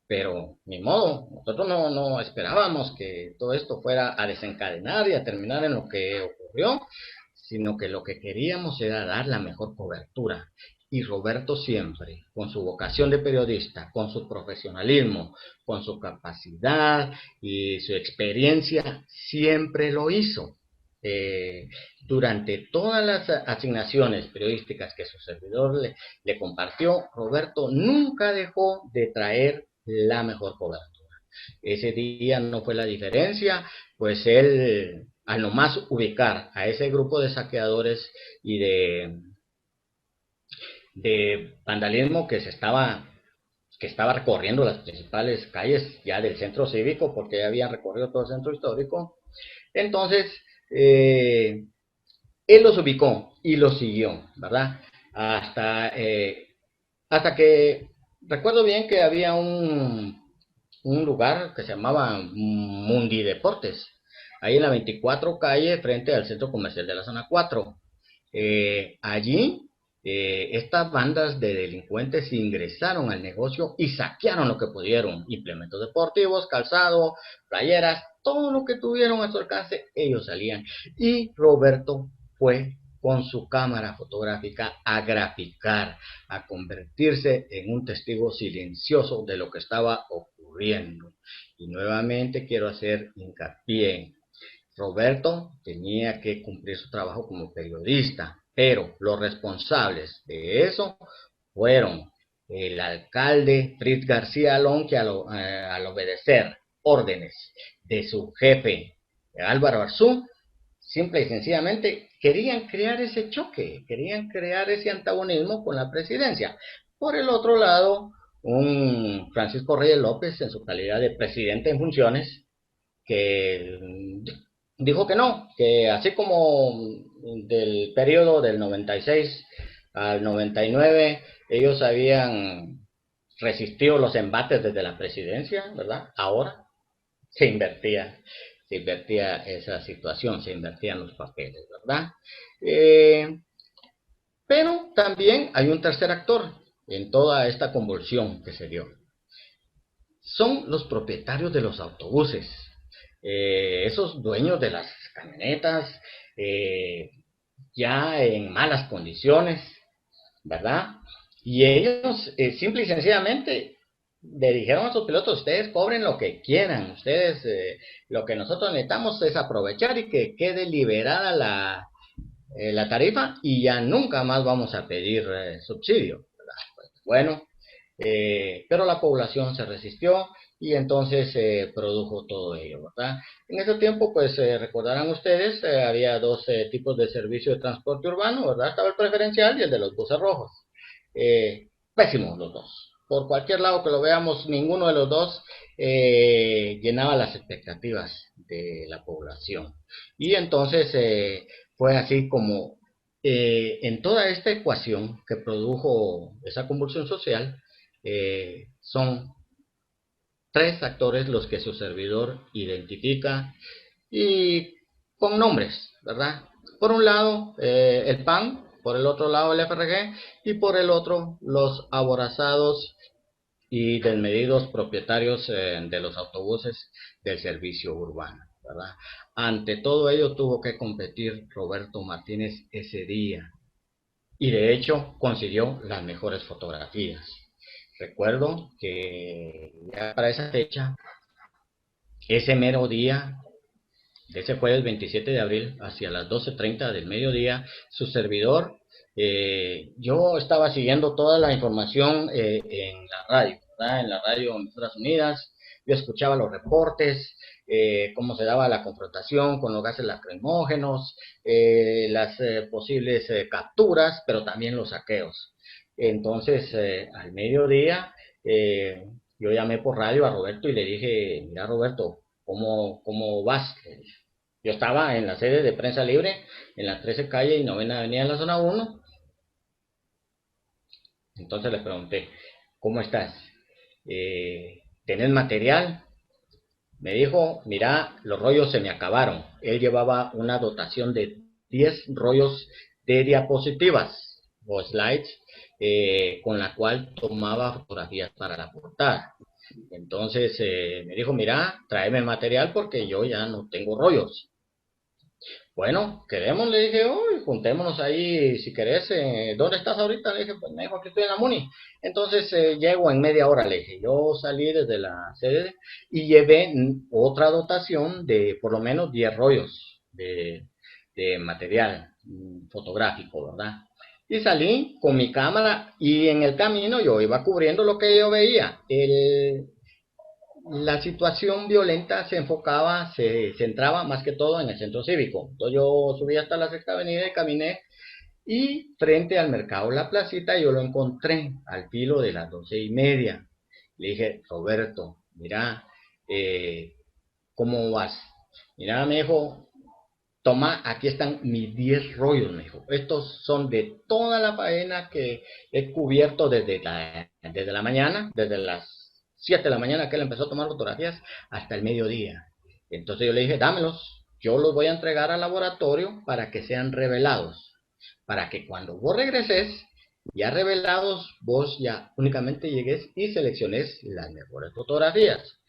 [SPEAKER 5] Pero, ni modo, nosotros no esperábamos que todo esto fuera a desencadenar y a terminar en lo que ocurrió, sino que lo que queríamos era dar la mejor cobertura. Y Roberto siempre, con su vocación de periodista, con su profesionalismo, con su capacidad y su experiencia, siempre lo hizo. Durante todas las asignaciones periodísticas que su servidor le compartió, Roberto nunca dejó de traer la mejor cobertura. Ese día no fue la diferencia, pues él, al nomás ubicar a ese grupo de saqueadores y de vandalismo que estaba recorriendo las principales calles ya del centro cívico, porque ya habían recorrido todo el centro histórico, entonces él los ubicó y los siguió, ¿verdad? Hasta que recuerdo bien que había un lugar que se llamaba Mundi Deportes, ahí en la 24 calle, frente al centro comercial de la zona 4. Allí, estas bandas de delincuentes ingresaron al negocio y saquearon lo que pudieron, implementos deportivos, calzado, playeras, todo lo que tuvieron a su alcance, ellos salían. Y Roberto fue con su cámara fotográfica a graficar, a convertirse en un testigo silencioso de lo que estaba ocurriendo. Y nuevamente quiero hacer hincapié. Roberto tenía que cumplir su trabajo como periodista, pero los responsables de eso fueron el alcalde Fritz García Alón, que al obedecer órdenes de su jefe Álvaro Arzú, simple y sencillamente querían crear ese choque, querían crear ese antagonismo con la presidencia. Por el otro lado, un Francisco Reyes López, en su calidad de presidente en funciones, que dijo que no, que así como del periodo del 96 al 99, ellos habían resistido los embates desde la presidencia, ¿verdad? Ahora se invertía esa situación, se invertían los papeles, ¿verdad? Pero también hay un tercer actor en toda esta convulsión que se dio. Son los propietarios de los autobuses, esos dueños de las camionetas, ya en malas condiciones, ¿verdad? Y ellos simple y sencillamente le dijeron a sus pilotos: ustedes cobren lo que quieran, ustedes lo que nosotros necesitamos es aprovechar y que quede liberada la tarifa y ya nunca más vamos a pedir subsidio, ¿verdad? Pues, bueno, pero la población se resistió y entonces se produjo todo ello, ¿verdad? En ese tiempo, pues recordarán ustedes, había dos tipos de servicio de transporte urbano, ¿verdad? Estaba el preferencial y el de los buses rojos. Pésimos los dos. Por cualquier lado que lo veamos, ninguno de los dos llenaba las expectativas de la población. Y entonces fue así como en toda esta ecuación que produjo esa convulsión social, son tres actores los que su servidor identifica y con nombres, ¿verdad? Por un lado, el PAN, por el otro lado, el FRG, y por el otro, los aborazados y desmedidos propietarios de los autobuses del servicio urbano, ¿verdad? Ante todo ello tuvo que competir Roberto Martínez ese día, y de hecho consiguió las mejores fotografías. Recuerdo que ya para esa fecha, ese mero día, de ese jueves 27 de abril, hacia las 12:30 del mediodía, su servidor, yo estaba siguiendo toda la información en la radio, ¿verdad? En la radio Emisoras Unidas, yo escuchaba los reportes, cómo se daba la confrontación con los gases lacrimógenos, las posibles capturas, pero también los saqueos. Entonces, al mediodía, yo llamé por radio a Roberto y le dije: mira, Roberto, ¿cómo vas? Yo estaba en la sede de Prensa Libre, en la 13 calle y 9ª avenida en la zona 1. Entonces le pregunté: ¿cómo estás? ¿Tenés material? Me dijo: mira, los rollos se me acabaron. Él llevaba una dotación de 10 rollos de diapositivas o slides, con la cual tomaba fotografías para la portada. Entonces me dijo: mira, tráeme material porque yo ya no tengo rollos. Bueno, quedemos, le dije, hoy juntémonos ahí si querés. ¿Dónde estás ahorita? Le dije: pues me dijo que estoy en la Muni. Entonces llego en media hora, le dije. Yo salí desde la sede y llevé otra dotación de por lo menos 10 rollos de material fotográfico, ¿verdad? Y salí con mi cámara y en el camino yo iba cubriendo lo que yo veía. La situación violenta se centraba más que todo en el centro cívico. Entonces yo subí hasta la 6ª avenida y caminé, y frente al mercado La Placita yo lo encontré al filo de las 12:30. Le dije: Roberto, mira, ¿cómo vas? Mira, me dijo, toma, aquí están mis 10 rollos, me dijo. Estos son de toda la faena que he cubierto desde la mañana, desde las 7 de la mañana que él empezó a tomar fotografías hasta el mediodía. Entonces yo le dije: dámelos, yo los voy a entregar al laboratorio para que sean revelados, para que cuando vos regreses, ya revelados, vos ya únicamente llegues y selecciones las mejores fotografías.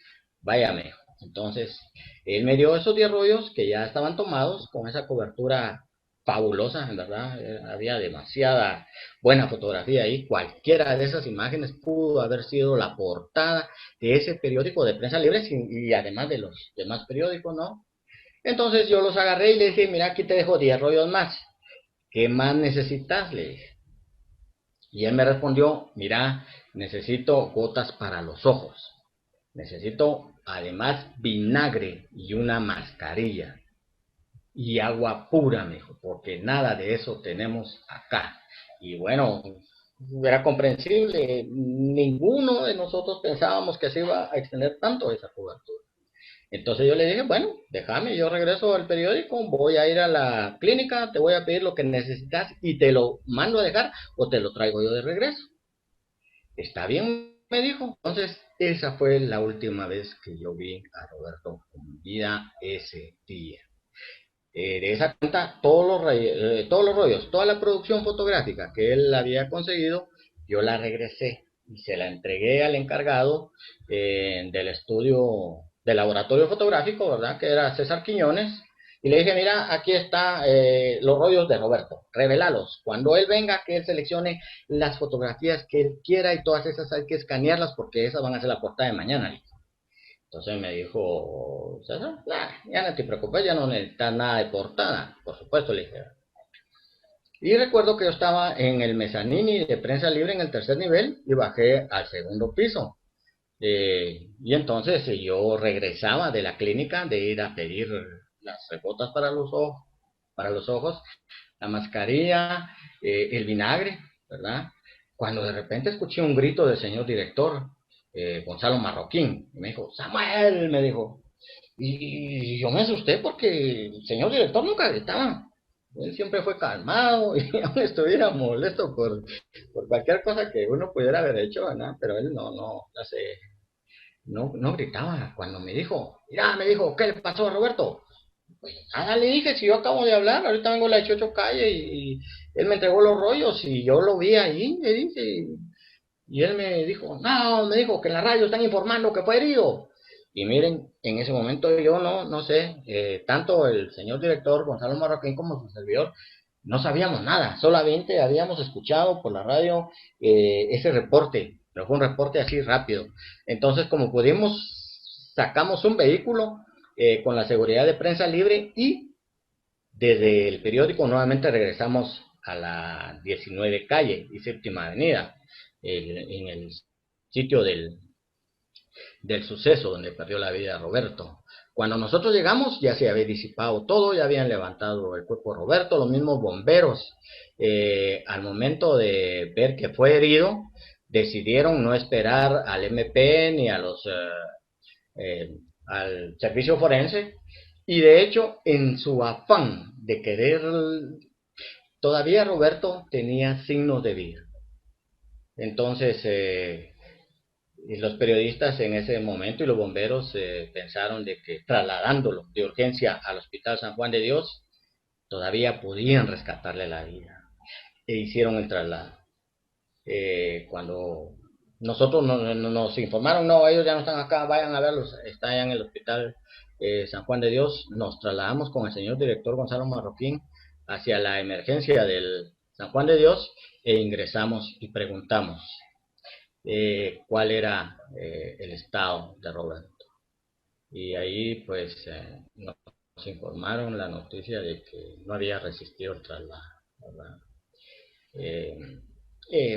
[SPEAKER 5] Vaya, me dijo. Entonces, él me dio esos 10 rollos que ya estaban tomados con esa cobertura fabulosa, en verdad. Había demasiada buena fotografía ahí. Cualquiera de esas imágenes pudo haber sido la portada de ese periódico de Prensa Libre y además de los demás periódicos, ¿no? Entonces yo los agarré y le dije: mira, aquí te dejo 10 rollos más. ¿Qué más necesitas? Le dije. Y él me respondió: mira, necesito gotas para los ojos. Necesito además vinagre y una mascarilla. y agua pura, me dijo, porque nada de eso tenemos acá. Y bueno, era comprensible, ninguno de nosotros pensábamos que se iba a extender tanto esa cobertura. Entonces yo le dije, bueno, déjame, yo regreso al periódico, voy a ir a la clínica, te voy a pedir lo que necesitas y te lo mando a dejar o te lo traigo yo de regreso. Está bien, me dijo. Entonces esa fue la última vez que yo vi a Roberto con vida ese día. De esa cuenta, todos los rollos, toda la producción fotográfica que él había conseguido, yo la regresé y se la entregué al encargado del estudio, del laboratorio fotográfico, ¿verdad? Que era César Quiñones. Y le dije, mira, aquí están los rollos de Roberto, revelalos. Cuando él venga, que él seleccione las fotografías que él quiera y todas esas hay que escanearlas porque esas van a ser la portada de mañana. Entonces me dijo, César, nah, ya no te preocupes, ya no necesitas nada de portada. Por supuesto, le dije. Y recuerdo que yo estaba en el mezanini de prensa libre en el tercer nivel y bajé al segundo piso. Y entonces yo regresaba de la clínica de ir a pedir las botas para los ojos, la mascarilla, el vinagre, ¿verdad? Cuando de repente escuché un grito del señor director, Gonzalo Marroquín, y me dijo, Samuel, me dijo, y yo me asusté porque el señor director nunca gritaba, él siempre fue calmado y aún estuviera molesto por cualquier cosa que uno pudiera haber hecho, ¿verdad? Pero él no gritaba. Cuando me dijo, mira, me dijo, ¿qué le pasó a Roberto? Pues nada, le dije, si yo acabo de hablar, ahorita vengo a la 18 calle y él me entregó los rollos y yo lo vi ahí, le dije, y él me dijo, no, me dijo que en la radio están informando que fue herido. Y miren, en ese momento yo no sé, tanto el señor director Gonzalo Marroquín como su servidor, no sabíamos nada, solamente habíamos escuchado por la radio ese reporte, pero fue un reporte así rápido. Entonces, como pudimos, sacamos un vehículo con la seguridad de prensa libre y desde el periódico nuevamente regresamos a la 19 calle y séptima avenida, en el sitio del suceso donde perdió la vida Roberto. Cuando nosotros llegamos ya se había disipado todo, ya habían levantado el cuerpo de Roberto, los mismos bomberos, al momento de ver que fue herido, decidieron no esperar al MP ni a al servicio forense, y de hecho en su afán de querer, todavía Roberto tenía signos de vida. Entonces los periodistas en ese momento y los bomberos pensaron de que trasladándolo de urgencia al Hospital San Juan de Dios todavía podían rescatarle la vida e hicieron el traslado. Cuando nosotros nos informaron, no, ellos ya no están acá, vayan a verlos, están allá en el Hospital San Juan de Dios, nos trasladamos con el señor director Gonzalo Marroquín hacia la emergencia del San Juan de Dios e ingresamos y preguntamos cuál era el estado de Roberto. Y ahí pues nos informaron la noticia de que no había resistido el traslado, ¿verdad?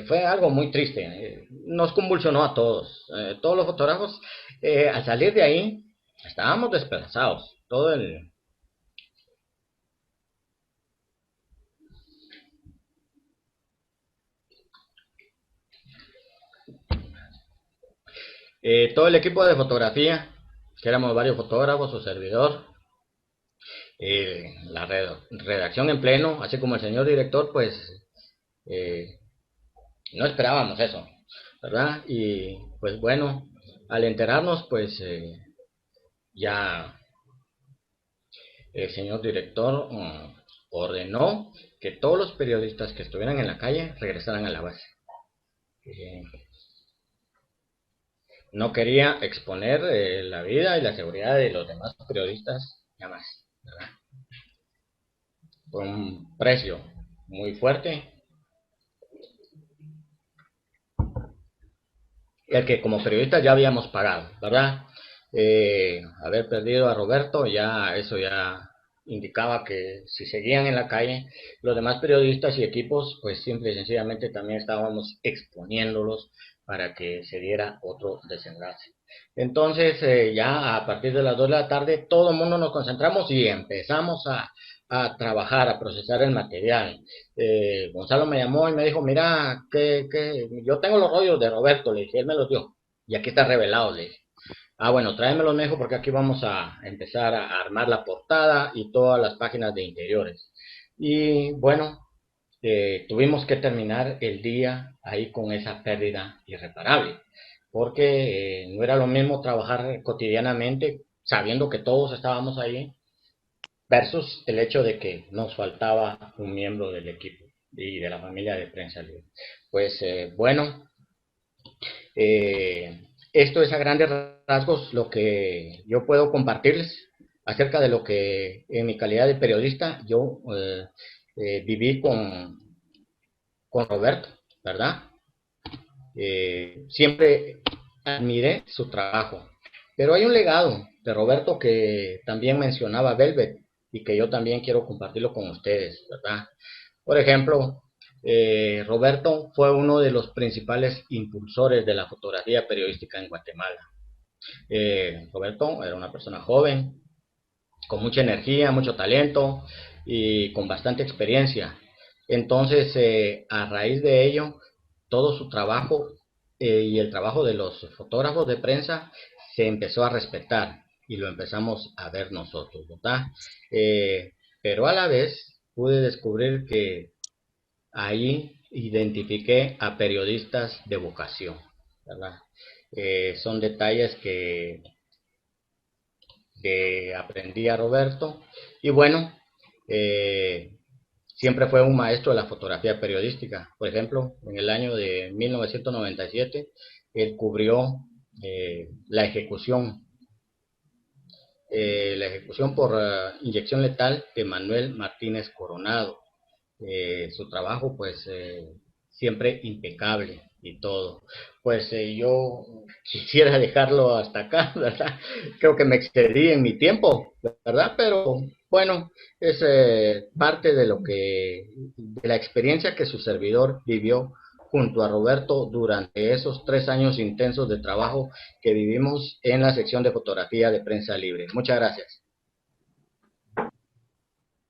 [SPEAKER 5] Fue algo muy triste, nos convulsionó a todos los fotógrafos. Al salir de ahí estábamos despedazados, todo el equipo de fotografía, que éramos varios fotógrafos, su servidor, la redacción en pleno, así como el señor director, pues no esperábamos eso, ¿verdad? Y pues bueno, al enterarnos, pues ya el señor director ordenó que todos los periodistas que estuvieran en la calle regresaran a la base. No quería exponer la vida y la seguridad de los demás periodistas, nada más, ¿verdad? Por un precio muy fuerte, el que como periodistas ya habíamos pagado, ¿verdad? Haber perdido a Roberto, ya eso ya indicaba que si seguían en la calle, los demás periodistas y equipos, pues simple y sencillamente también estábamos exponiéndolos para que se diera otro desenlace. Entonces, ya a partir de las 2 de la tarde, todo el mundo nos concentramos y empezamos a trabajar, a procesar el material. Gonzalo me llamó y me dijo, mira, yo tengo los rollos de Roberto, le dije, él me los dio. Y aquí está revelado, le dije. Ah, bueno, tráemelos, me dijo, porque aquí vamos a empezar a armar la portada y todas las páginas de interiores. Y bueno, tuvimos que terminar el día ahí con esa pérdida irreparable, porque no era lo mismo trabajar cotidianamente sabiendo que todos estábamos ahí versus el hecho de que nos faltaba un miembro del equipo y de la familia de Prensa Libre. Pues bueno, esto es a grandes rasgos lo que yo puedo compartirles acerca de lo que en mi calidad de periodista yo viví con Roberto, ¿verdad? Siempre admiré su trabajo, pero hay un legado de Roberto que también mencionaba Velvet y que yo también quiero compartirlo con ustedes, ¿verdad? Por ejemplo, Roberto fue uno de los principales impulsores de la fotografía periodística en Guatemala. Roberto era una persona joven, con mucha energía, mucho talento y con bastante experiencia. Entonces, a raíz de ello, todo su trabajo y el trabajo de los fotógrafos de prensa se empezó a respetar y lo empezamos a ver nosotros, ¿verdad? Pero a la vez pude descubrir que ahí identifiqué a periodistas de vocación, ¿verdad? Son detalles que aprendí a Roberto y bueno, siempre fue un maestro de la fotografía periodística. Por ejemplo, en el año de 1997, él cubrió la ejecución por inyección letal de Manuel Martínez Coronado. Su trabajo pues siempre impecable y todo. Pues yo quisiera dejarlo hasta acá, ¿verdad? Creo que me excedí en mi tiempo, ¿verdad? Pero bueno, es parte de de la experiencia que su servidor vivió junto a Roberto durante esos 3 años intensos de trabajo que vivimos en la sección de fotografía de Prensa Libre. Muchas gracias.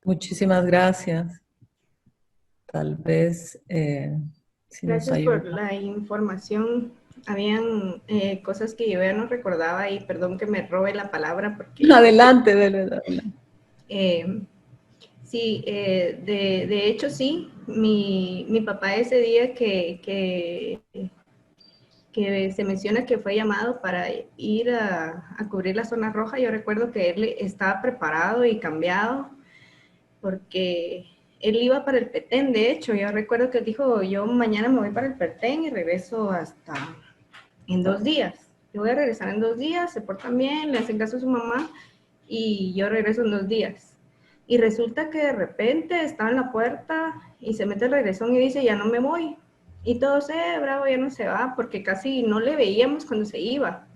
[SPEAKER 1] Muchísimas gracias. Tal vez si nos
[SPEAKER 4] Gracias
[SPEAKER 1] ayuda.
[SPEAKER 4] por la información. Habían cosas que yo ya no recordaba y perdón que me robe la palabra porque...
[SPEAKER 1] Adelante, adelante.
[SPEAKER 4] Sí, de hecho sí, mi papá ese día que se menciona que fue llamado para ir a cubrir la zona roja, yo recuerdo que él estaba preparado y cambiado porque él iba para el Petén, de hecho, yo recuerdo que él dijo, yo mañana me voy para el Petén y regreso hasta en 2 días. Yo voy a regresar en 2 días, se portan bien, le hacen caso a su mamá y yo regreso en 2 días. Y resulta que de repente estaba en la puerta y se mete el regresón y dice, ya no me voy. Y todos, bravo, ya no se va, porque casi no le veíamos cuando se iba.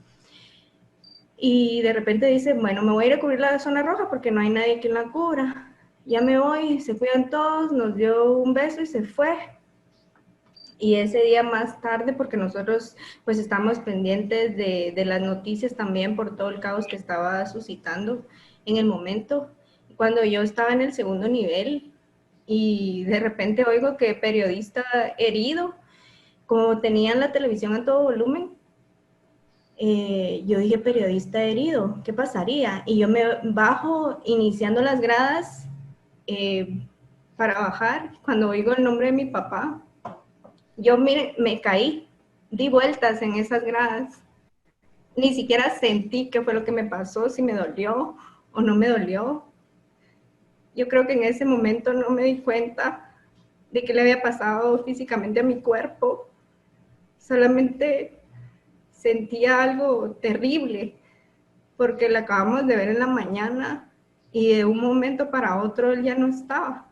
[SPEAKER 4] Y de repente dice, bueno, me voy a ir a cubrir la zona roja porque no hay nadie que la cubra. Ya me voy, se cuidan todos, nos dio un beso y se fue. Y ese día más tarde, porque nosotros pues estamos pendientes de las noticias también por todo el caos que estaba suscitando en el momento, cuando yo estaba en el segundo nivel y de repente oigo que periodista herido, como tenían la televisión a todo volumen, yo dije periodista herido, ¿qué pasaría? Y yo me bajo iniciando las gradas para bajar, cuando oigo el nombre de mi papá, yo me caí, di vueltas en esas gradas. Ni siquiera sentí qué fue lo que me pasó, si me dolió o no me dolió. Yo creo que en ese momento no me di cuenta de qué le había pasado físicamente a mi cuerpo. Solamente sentía algo terrible, porque lo acabamos de ver en la mañana y de un momento para otro él ya no estaba.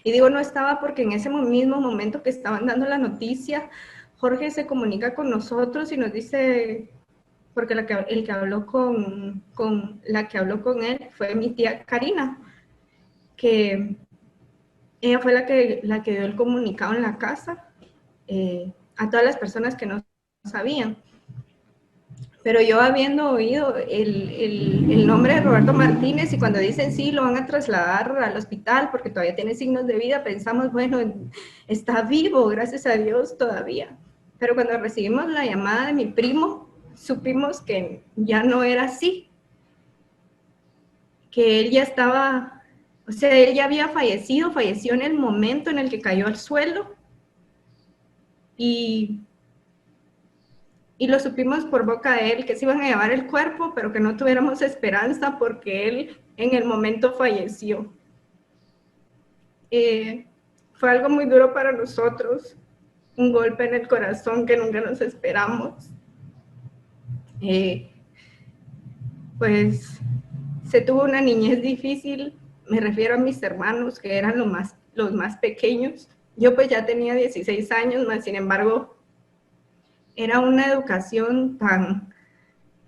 [SPEAKER 4] Y digo no estaba porque en ese mismo momento que estaban dando la noticia, Jorge se comunica con nosotros y nos dice, porque la que habló con él fue mi tía Karina, que ella fue la que dio el comunicado en la casa a todas las personas que no sabían. Pero yo habiendo oído el nombre de Roberto Martínez y cuando dicen sí, lo van a trasladar al hospital porque todavía tiene signos de vida, pensamos, bueno, está vivo, gracias a Dios todavía. Pero cuando recibimos la llamada de mi primo, supimos que ya no era así, que él ya estaba, o sea, él ya había fallecido, falleció en el momento en el que cayó al suelo y lo supimos por boca de él, que se iban a llevar el cuerpo, pero que no tuviéramos esperanza porque él en el momento falleció. Fue algo muy duro para nosotros, un golpe en el corazón que nunca nos esperamos. Pues se tuvo una niñez difícil, me refiero a mis hermanos que eran los más pequeños. Yo pues ya tenía 16 años, más sin embargo, era una educación tan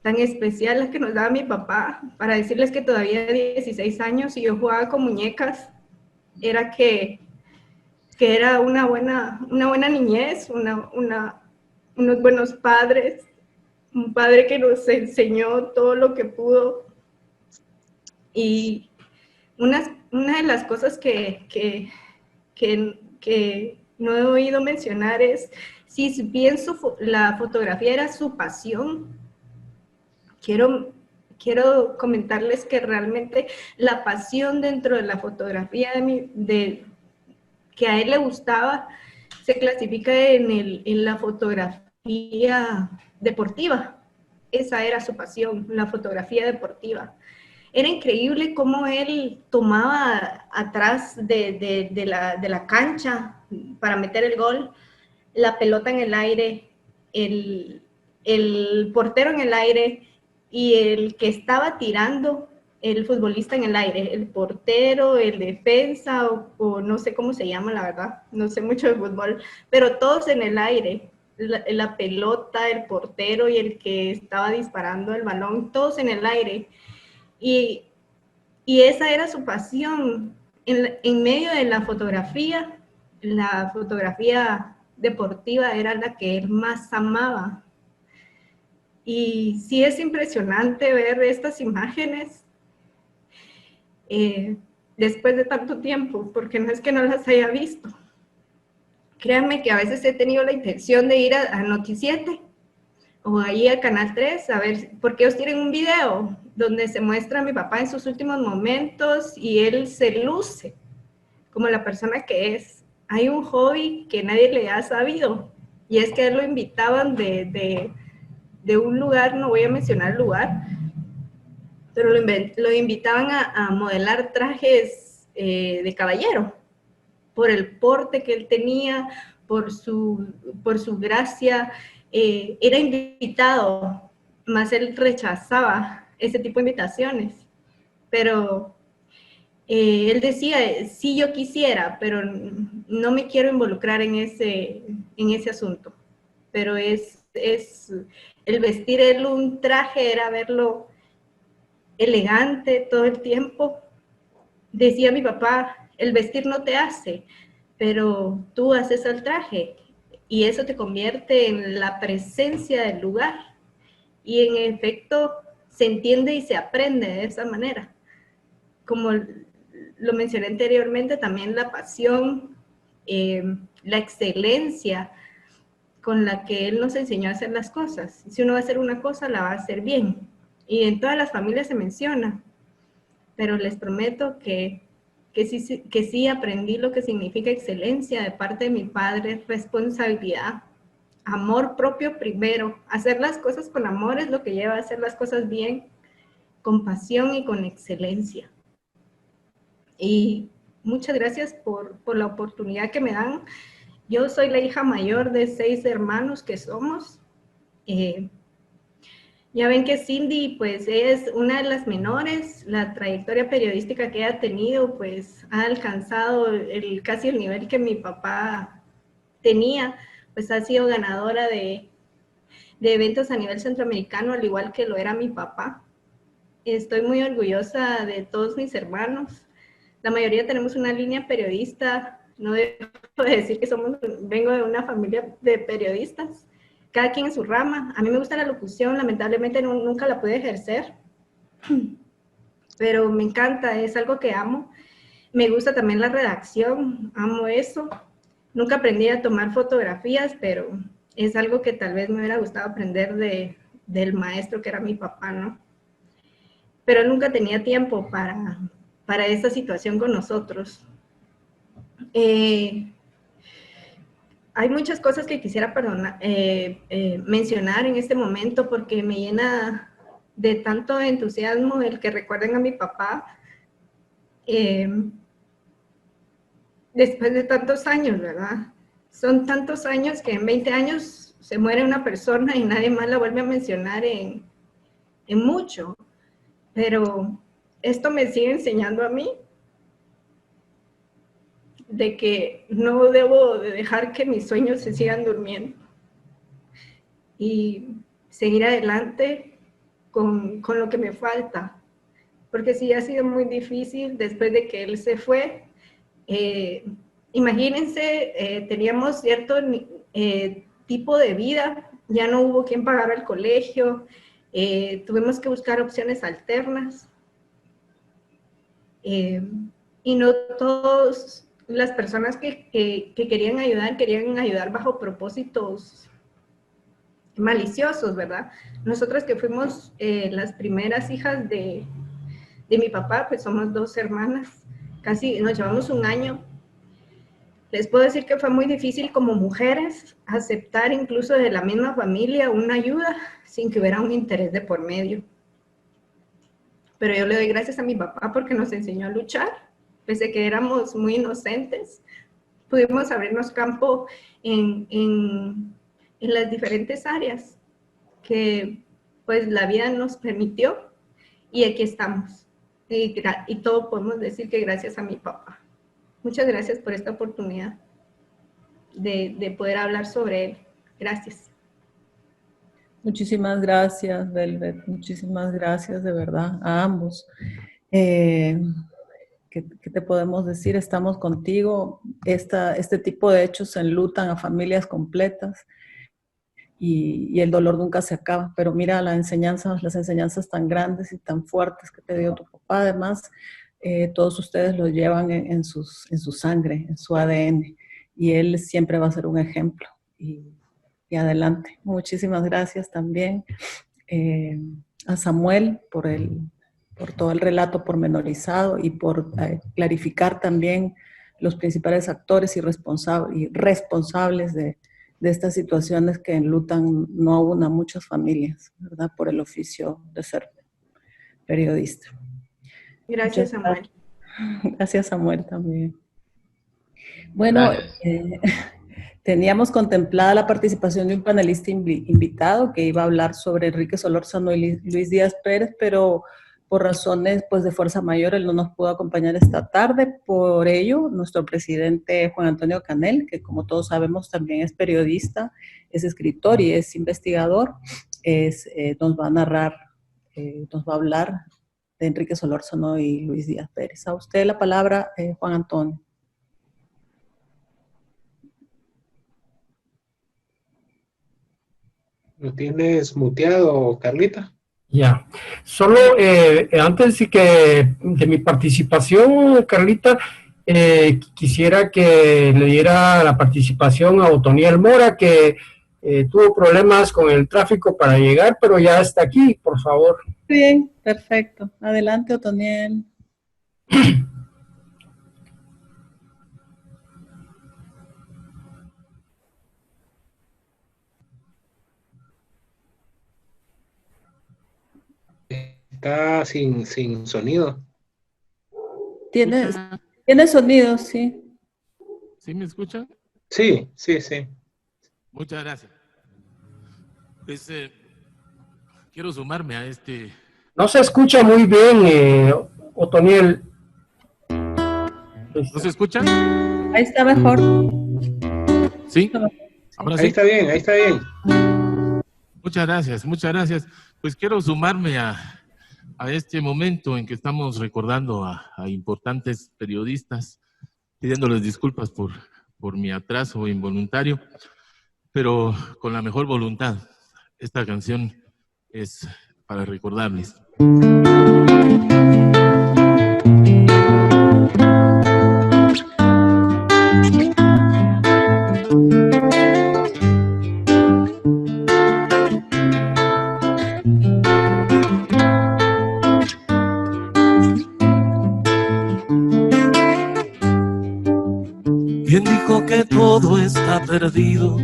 [SPEAKER 4] especial la que nos daba mi papá para decirles que todavía 16 años y yo jugaba con muñecas, era que era una buena niñez, unos buenos padres, un padre que nos enseñó todo lo que pudo. Y una de las cosas que no he oído mencionar es, si bien la fotografía era su pasión, quiero comentarles que realmente la pasión dentro de la fotografía que a él le gustaba se clasifica en la fotografía deportiva. Esa era su pasión, la fotografía deportiva. Era increíble cómo él tomaba atrás de la cancha para meter el gol, la pelota en el aire, el portero en el aire y el que estaba tirando, el futbolista en el aire, el portero, el defensa o no sé cómo se llama, la verdad, no sé mucho de fútbol, pero todos en el aire, la pelota, el portero y el que estaba disparando el balón, todos en el aire. Y esa era su pasión. En medio de la fotografía deportiva era la que él más amaba. Y sí es impresionante ver estas imágenes después de tanto tiempo, porque no es que no las haya visto. Créanme que a veces he tenido la intención de ir a Noticiete o ahí al Canal 3 a ver, porque ellos tienen un video donde se muestra a mi papá en sus últimos momentos y él se luce como la persona que es. Hay un hobby que nadie le ha sabido y es que a él lo invitaban de un lugar, no voy a mencionar el lugar, pero lo invitaban a modelar trajes de caballero, por el porte que él tenía, por su gracia. Era invitado, más él rechazaba ese tipo de invitaciones. Pero él decía, sí yo quisiera, pero no me quiero involucrar en ese asunto. Pero el vestir él un traje era verlo elegante todo el tiempo. Decía mi papá, el vestir no te hace, pero tú haces el traje y eso te convierte en la presencia del lugar. Y en efecto se entiende y se aprende de esa manera. Como lo mencioné anteriormente, también la pasión, la excelencia con la que él nos enseñó a hacer las cosas. Si uno va a hacer una cosa, la va a hacer bien. Y en todas las familias se menciona, pero les prometo que sí aprendí lo que significa excelencia de parte de mi padre, responsabilidad, amor propio primero. Hacer las cosas con amor es lo que lleva a hacer las cosas bien, con pasión y con excelencia. Y muchas gracias por la oportunidad que me dan. Yo soy la hija mayor de 6 hermanos que somos. Ya ven que Cindy, pues, es una de las menores. La trayectoria periodística que ha tenido, pues, ha alcanzado casi el nivel que mi papá tenía. Pues ha sido ganadora de eventos a nivel centroamericano, al igual que lo era mi papá. Estoy muy orgullosa de todos mis hermanos. La mayoría tenemos una línea periodista. No debo decir que vengo de una familia de periodistas. cada quien en su rama. A mí me gusta la locución, lamentablemente nunca la pude ejercer, pero me encanta, es algo que amo. Me gusta también la redacción, amo eso. Nunca aprendí a tomar fotografías, pero es algo que tal vez me hubiera gustado aprender del maestro que era mi papá, ¿no? Pero nunca tenía tiempo para esa situación con nosotros. Hay muchas cosas que quisiera mencionar en este momento porque me llena de tanto entusiasmo el que recuerden a mi papá después de tantos años, ¿verdad? Son tantos años que en 20 años se muere una persona y nadie más la vuelve a mencionar en mucho. Pero esto me sigue enseñando a mí de que no debo de dejar que mis sueños se sigan durmiendo y seguir adelante con lo que me falta. Porque sí ha sido muy difícil después de que él se fue. Imagínense, teníamos cierto tipo de vida, ya no hubo quien pagara el colegio, tuvimos que buscar opciones alternas. Y no todas las personas que querían ayudar bajo propósitos maliciosos, ¿verdad? Nosotras que fuimos las primeras hijas de mi papá, pues somos 2 hermanas, casi nos llevamos un año. Les puedo decir que fue muy difícil como mujeres aceptar incluso de la misma familia una ayuda sin que hubiera un interés de por medio. Pero yo le doy gracias a mi papá porque nos enseñó a luchar, pese a que éramos muy inocentes. Pudimos abrirnos campo en las diferentes áreas que pues la vida nos permitió y aquí estamos. Y todo podemos decir que gracias a mi papá. Muchas gracias por esta oportunidad de poder hablar sobre él. Gracias.
[SPEAKER 1] Muchísimas gracias, Velvet. Muchísimas gracias, de verdad, a ambos. ¿Qué te podemos decir? Estamos contigo. Este tipo de hechos enlutan a familias completas y el dolor nunca se acaba. Pero mira las enseñanzas tan grandes y tan fuertes que te dio tu papá. Además, todos ustedes lo llevan en su sangre, en su ADN. Y él siempre va a ser un ejemplo. Y adelante. Muchísimas gracias también a Samuel por todo el relato pormenorizado y por clarificar también los principales actores y responsables de estas situaciones que enlutan no a una, muchas familias, ¿verdad? Por el oficio de ser periodista.
[SPEAKER 4] Gracias, Samuel.
[SPEAKER 1] Gracias, Samuel, también. Bueno, teníamos contemplada la participación de un panelista invitado que iba a hablar sobre Enrique Solórzano y Luis Díaz Pérez, pero por razones pues, de fuerza mayor él no nos pudo acompañar esta tarde. Por ello, nuestro presidente Juan Antonio Canel, que como todos sabemos también es periodista, es escritor y es investigador, nos va a narrar, nos va a hablar de Enrique Solórzano y Luis Díaz Pérez. A usted la palabra, Juan Antonio.
[SPEAKER 6] ¿Lo tienes muteado, Carlita?
[SPEAKER 2] Ya. Solo antes de mi participación, Carlita, quisiera que le diera la participación a Otoniel Mora, que tuvo problemas con el tráfico para llegar, pero ya está aquí, por favor.
[SPEAKER 1] Bien, perfecto. Adelante, Otoniel.
[SPEAKER 6] Está sin sonido.
[SPEAKER 1] ¿Tiene sonido? Sí.
[SPEAKER 7] ¿Sí me escuchan?
[SPEAKER 6] Sí.
[SPEAKER 7] Muchas gracias. Pues quiero sumarme a este...
[SPEAKER 2] No se escucha muy bien, Otoniel.
[SPEAKER 7] ¿No se escucha?
[SPEAKER 1] Ahí está mejor.
[SPEAKER 7] ¿Sí? Ahora sí.
[SPEAKER 6] Ahí está bien.
[SPEAKER 7] Muchas gracias. Pues quiero sumarme a este momento en que estamos recordando a importantes periodistas, pidiéndoles disculpas por mi atraso involuntario. pero con la mejor voluntad. Esta canción es para recordarles. ¿Quién dijo que todo está perdido?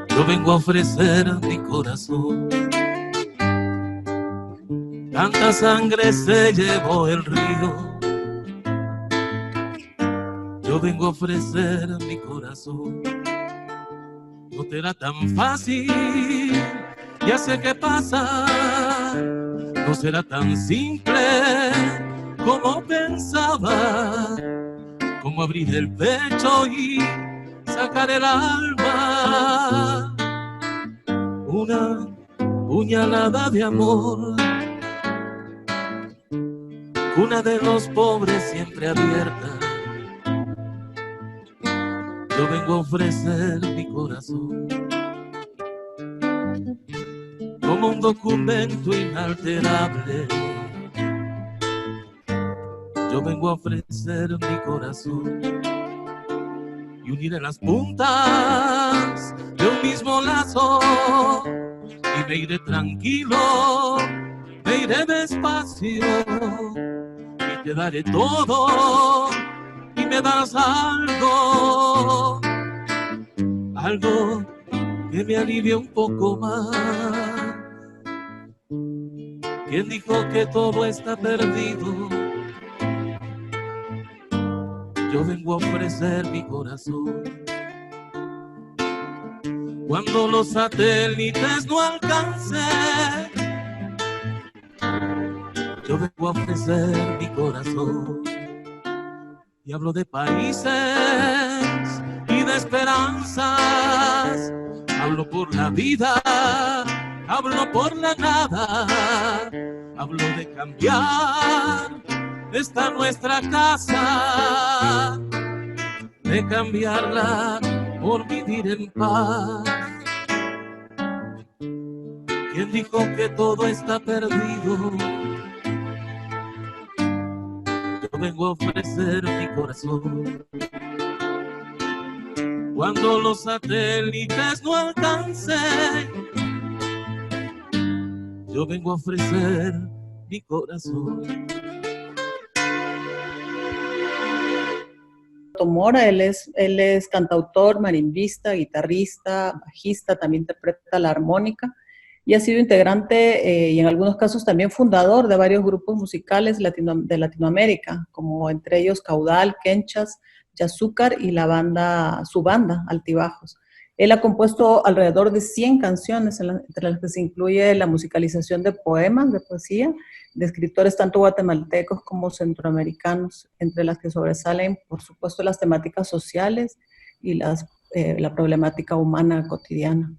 [SPEAKER 7] Yo vengo a ofrecer mi corazón. Tanta sangre se llevó el río. Yo vengo a ofrecer mi corazón. No te era tan fácil, ya sé qué pasa. No será tan simple como pensaba. Como abrir el pecho y sacar el alma. Una puñalada de amor. Cuna de los pobres siempre abierta. Yo vengo a ofrecer mi corazón. Como un documento inalterable. Yo vengo a ofrecer mi corazón y uniré las puntas de un mismo lazo y me iré tranquilo, me iré despacio y te daré todo y me das algo, algo que me alivie un poco más. ¿Quién dijo que todo está perdido? Yo vengo a ofrecer mi corazón. Cuando los satélites no alcancen, yo vengo a ofrecer mi corazón. Y hablo de países y de esperanzas. Hablo por la vida, hablo por la nada. Hablo de cambiar esta nuestra casa, de cambiarla por vivir en paz. ¿Quién dijo que todo está perdido? Yo vengo a ofrecer mi corazón. Cuando los satélites no alcancen, yo vengo a ofrecer mi corazón.
[SPEAKER 1] Mora, él es cantautor, marimbista, guitarrista, bajista, también interpreta la armónica y ha sido integrante y en algunos casos también fundador de varios grupos musicales de Latinoamérica, como entre ellos Caudal, Kenchas, Yazúcar y su banda, Altibajos. Él ha compuesto alrededor de 100 canciones, entre las que se incluye la musicalización de poemas, de poesía, de escritores tanto guatemaltecos como centroamericanos, entre las que sobresalen, por supuesto, las temáticas sociales y la problemática humana cotidiana.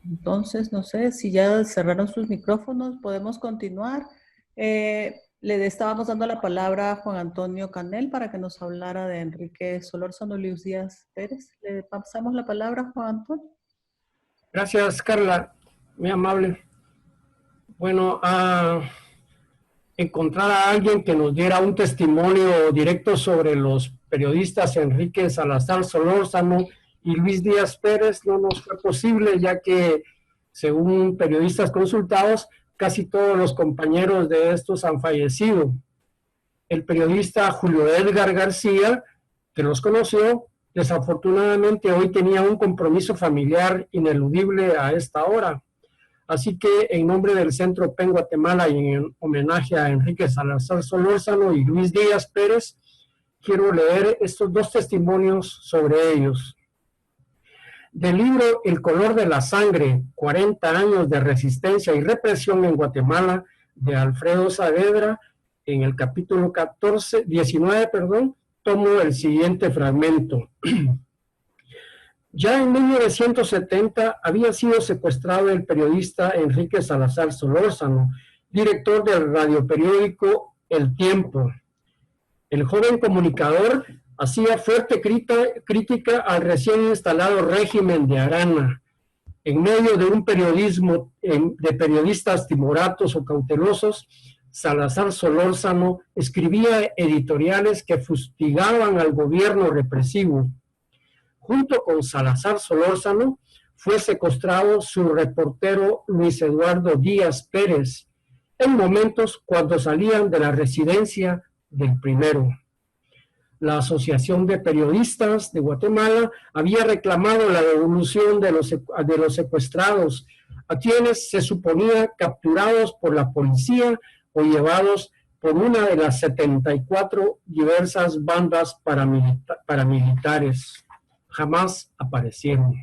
[SPEAKER 1] Entonces, no sé si ya cerraron sus micrófonos, podemos continuar. Le estábamos dando la palabra a Juan Antonio Canel para que nos hablara de Enrique Solórzano y Luis Díaz Pérez. Le pasamos la palabra a Juan Antonio.
[SPEAKER 2] Gracias, Carla. Muy amable. Bueno, a encontrar a alguien que nos diera un testimonio directo sobre los periodistas Enrique Salazar Solórzano y Luis Díaz Pérez no nos fue posible, ya que, según periodistas consultados, casi todos los compañeros de estos han fallecido. El periodista Julio Edgar García, que los conoció, desafortunadamente hoy tenía un compromiso familiar ineludible a esta hora. Así que, en nombre del Centro PEN Guatemala y en homenaje a Enrique Salazar Solórzano y Luis Díaz Pérez, quiero leer estos dos testimonios sobre ellos. Del libro El color de la sangre, 40 años de resistencia y represión en Guatemala, de Alfredo Saavedra, en el capítulo 19, tomo el siguiente fragmento. Ya en 1970 había sido secuestrado el periodista Enrique Salazar Solórzano, director del radioperiódico El Tiempo. El joven comunicador hacía fuerte crítica al recién instalado régimen de Arana. En medio de un periodismo de periodistas timoratos o cautelosos, Salazar Solórzano escribía editoriales que fustigaban al gobierno represivo. Junto con Salazar Solórzano fue secuestrado su reportero Luis Eduardo Díaz Pérez, en momentos cuando salían de la residencia del primero. La Asociación de Periodistas de Guatemala había reclamado la devolución de los secuestrados, a quienes se suponía capturados por la policía o llevados por una de las 74 diversas bandas paramilitares. Jamás aparecieron.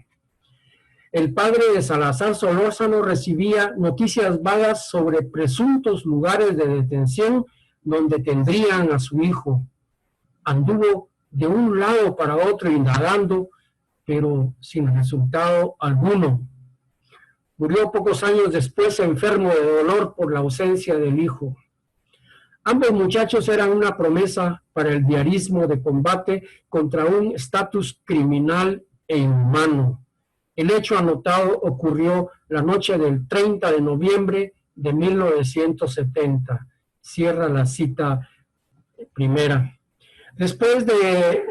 [SPEAKER 2] El padre de Salazar Solórzano recibía noticias vagas sobre presuntos lugares de detención donde tendrían a su hijo. Anduvo de un lado para otro indagando, pero sin resultado alguno. Murió pocos años después enfermo de dolor por la ausencia del hijo. Ambos muchachos eran una promesa para el diarismo de combate contra un estatus criminal e inhumano. El hecho anotado ocurrió la noche del 30 de noviembre de 1970. Cierra la cita primera. Después de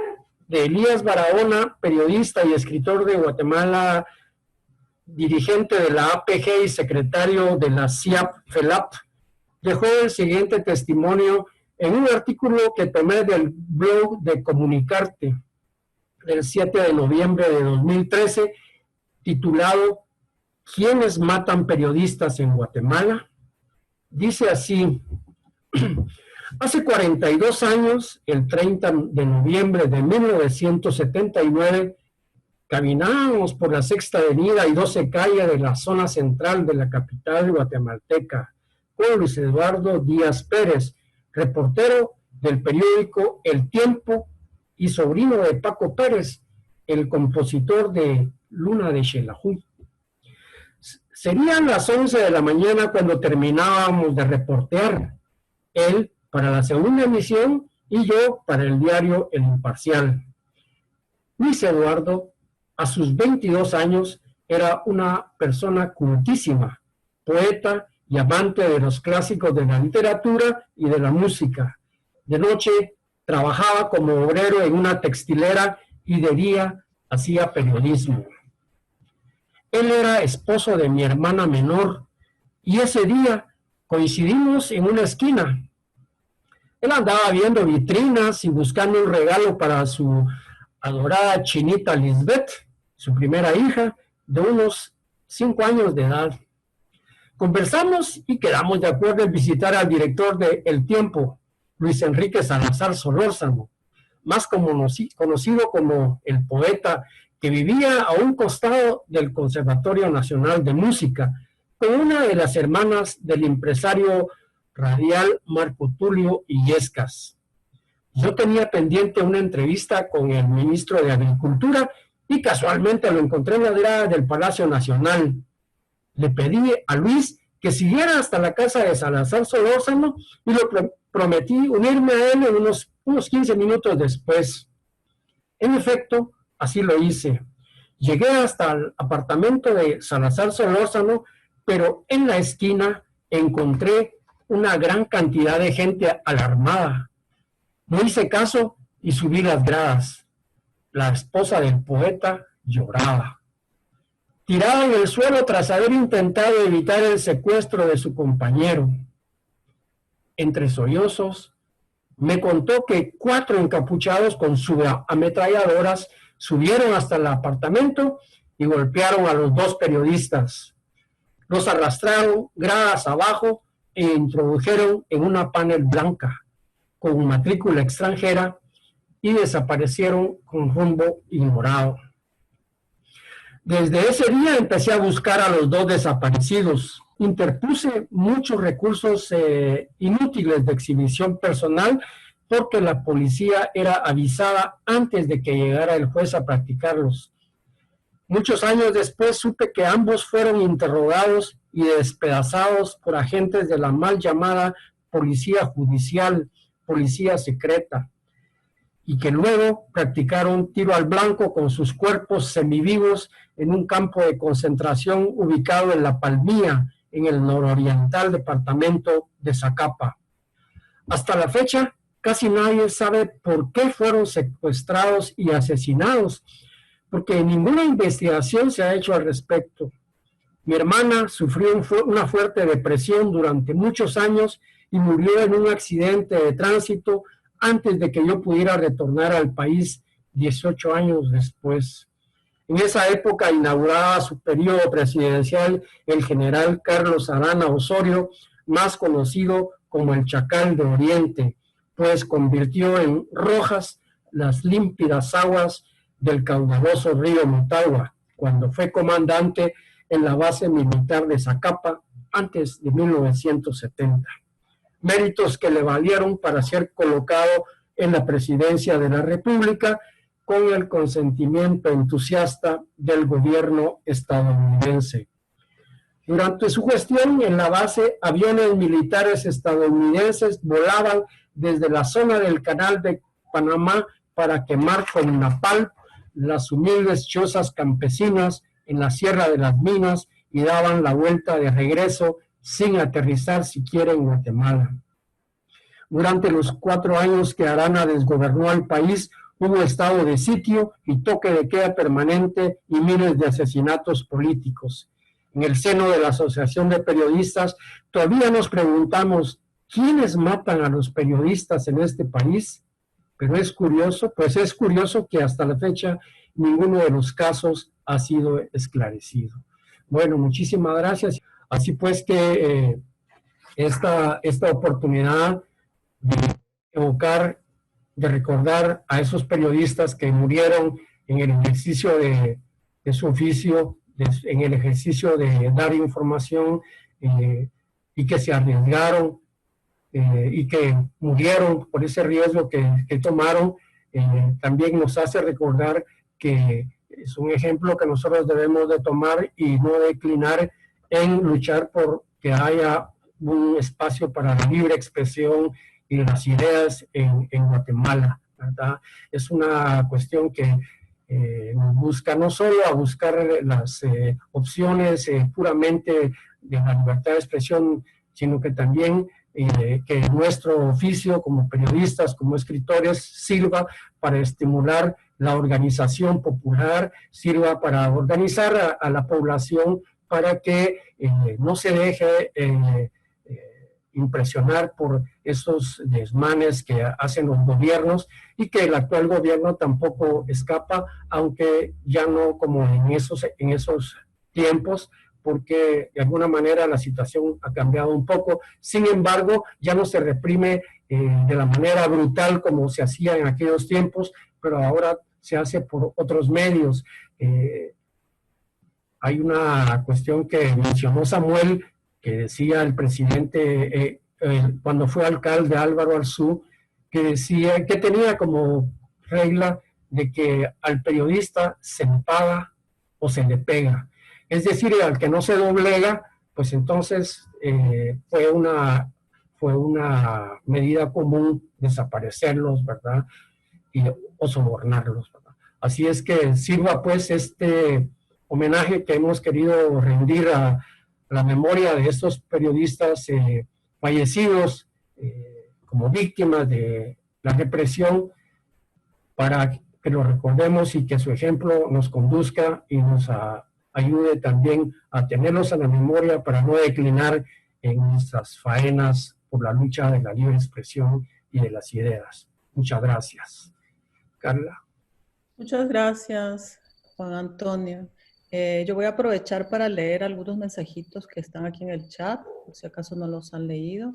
[SPEAKER 2] Elías Barahona, periodista y escritor de Guatemala, dirigente de la APG y secretario de la CIAP-FELAP, dejó el siguiente testimonio en un artículo que tomé del blog de Comunicarte, del 7 de noviembre de 2013, titulado ¿Quiénes matan periodistas en Guatemala? Dice así: hace 42 años, el 30 de noviembre de 1979, caminábamos por la Sexta Avenida y 12 calles de la zona central de la capital guatemalteca, con Luis Eduardo Díaz Pérez, reportero del periódico El Tiempo y sobrino de Paco Pérez, el compositor de Luna de Xelajú. Serían las 11 de la mañana cuando terminábamos de reportear, él para la segunda emisión y yo para el diario El Imparcial. Luis Eduardo, a sus 22 años, era una persona cultísima, poeta y amante de los clásicos de la literatura y de la música. De noche trabajaba como obrero en una textilera y de día hacía periodismo. Él era esposo de mi hermana menor y ese día coincidimos en una esquina. Él andaba viendo vitrinas y buscando un regalo para su adorada chinita Lisbeth, su primera hija, de unos 5 años de edad. Conversamos y quedamos de acuerdo en visitar al director de El Tiempo, Luis Enrique Salazar Solórzano, más conocido como el poeta, que vivía a un costado del Conservatorio Nacional de Música, con una de las hermanas del empresario radial Marco Tulio Illescas. Yo tenía pendiente una entrevista con el ministro de Agricultura y casualmente lo encontré en la grada del Palacio Nacional. Le pedí a Luis que siguiera hasta la casa de Salazar Solórzano y lo prometí unirme a él en unos 15 minutos después. En efecto, así lo hice. Llegué hasta el apartamento de Salazar Solórzano, pero en la esquina encontré una gran cantidad de gente alarmada. No hice caso y subí las gradas. La esposa del poeta lloraba. Tirada en el suelo tras haber intentado evitar el secuestro de su compañero. Entre sollozos, me contó que 4 encapuchados con subametralladoras subieron hasta el apartamento y golpearon a los 2 periodistas. Los arrastraron gradas abajo e introdujeron en una panel blanca con matrícula extranjera y desaparecieron con rumbo ignorado. Desde ese día empecé a buscar a los 2 desaparecidos. Interpuse muchos recursos inútiles de exhibición personal porque la policía era avisada antes de que llegara el juez a practicarlos. Muchos años después supe que ambos fueron interrogados y despedazados por agentes de la mal llamada policía judicial, policía secreta. y que luego practicaron tiro al blanco con sus cuerpos semivivos en un campo de concentración ubicado en La Palmilla, en el nororiental departamento de Zacapa. Hasta la fecha, casi nadie sabe por qué fueron secuestrados y asesinados, porque ninguna investigación se ha hecho al respecto. Mi hermana sufrió una fuerte depresión durante muchos años y murió en un accidente de tránsito antes de que yo pudiera retornar al país 18 años después. En esa época inauguraba su periodo presidencial el general Carlos Arana Osorio, más conocido como el Chacal de Oriente, pues convirtió en rojas las límpidas aguas del caudaloso río Motagua, cuando fue comandante en la base militar de Zacapa antes de 1970. Méritos que le valieron para ser colocado en la presidencia de la República con el consentimiento entusiasta del gobierno estadounidense. Durante su gestión en la base, aviones militares estadounidenses volaban desde la zona del Canal de Panamá para quemar con napalm las humildes chozas campesinas en la Sierra de las Minas y daban la vuelta de regreso sin aterrizar siquiera en Guatemala. Durante los 4 años que Arana desgobernó al país, hubo estado de sitio y toque de queda permanente y miles de asesinatos políticos. En el seno de la Asociación de Periodistas, todavía nos preguntamos, ¿quiénes matan a los periodistas en este país? Pero es curioso que hasta la fecha ninguno de los casos ha sido esclarecido. Bueno, muchísimas gracias. Así pues que esta oportunidad de evocar, de recordar a esos periodistas que murieron en el ejercicio de su oficio, en el ejercicio de dar información y que se arriesgaron y que murieron por ese riesgo que tomaron, también nos hace recordar que es un ejemplo que nosotros debemos de tomar y no declinar en luchar por que haya un espacio para la libre expresión y las ideas en Guatemala, ¿verdad? Es una cuestión que nos busca no solo a buscar las opciones puramente de la libertad de expresión, sino que también que nuestro oficio como periodistas, como escritores, sirva para estimular la organización popular, sirva para organizar a la población para que no se deje impresionar por esos desmanes que hacen los gobiernos y que el actual gobierno tampoco escapa, aunque ya no como en esos tiempos, porque de alguna manera la situación ha cambiado un poco. Sin embargo, ya no se reprime de la manera brutal como se hacía en aquellos tiempos, pero ahora se hace por otros medios. Hay una cuestión que mencionó Samuel, que decía el presidente cuando fue alcalde Álvaro Arzú, que decía que tenía como regla de que al periodista se le paga o se le pega. Es decir, al que no se doblega, pues entonces fue una medida común desaparecerlos, ¿verdad? O sobornarlos, ¿verdad? Así es que sirva pues este homenaje que hemos querido rendir a la memoria de estos periodistas fallecidos como víctimas de la represión, para que lo recordemos y que su ejemplo nos conduzca y nos ayude también a tenerlos en la memoria para no declinar en nuestras faenas por la lucha de la libre expresión y de las ideas. Muchas gracias. Carla.
[SPEAKER 1] Muchas gracias, Juan Antonio. Yo voy a aprovechar para leer algunos mensajitos que están aquí en el chat, por si acaso no los han leído.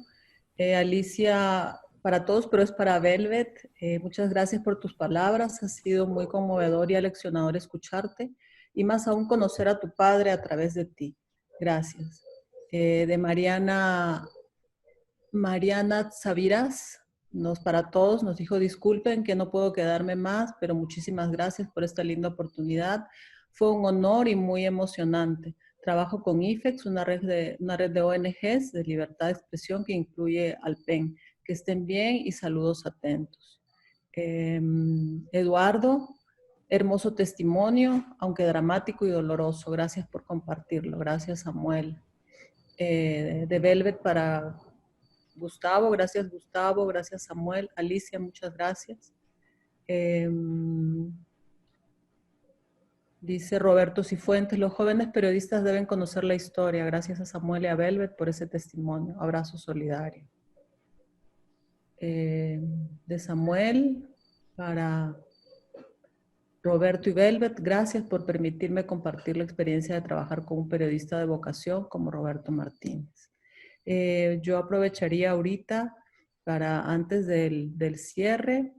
[SPEAKER 1] Alicia, para todos, pero es para Velvet. Muchas gracias por tus palabras. Ha sido muy conmovedor y aleccionador escucharte y más aún conocer a tu padre a través de ti. Gracias. De Mariana Zaviras, para todos, nos dijo: disculpen que no puedo quedarme más, pero muchísimas gracias por esta linda oportunidad. Fue un honor y muy emocionante. Trabajo con IFEX, una red de ONGs de libertad de expresión que incluye al PEN. Que estén bien y saludos atentos. Eduardo, hermoso testimonio, aunque dramático y doloroso. Gracias por compartirlo. Gracias, Samuel. De Velvet para Gustavo. Gracias, Gustavo. Gracias, Samuel. Alicia, muchas gracias. Dice Roberto Cifuentes, los jóvenes periodistas deben conocer la historia. Gracias a Samuel y a Velvet por ese testimonio. Abrazo solidario. De Samuel para Roberto y Velvet, gracias por permitirme compartir la experiencia de trabajar con un periodista de vocación como Roberto Martínez. Yo aprovecharía ahorita para, antes del cierre,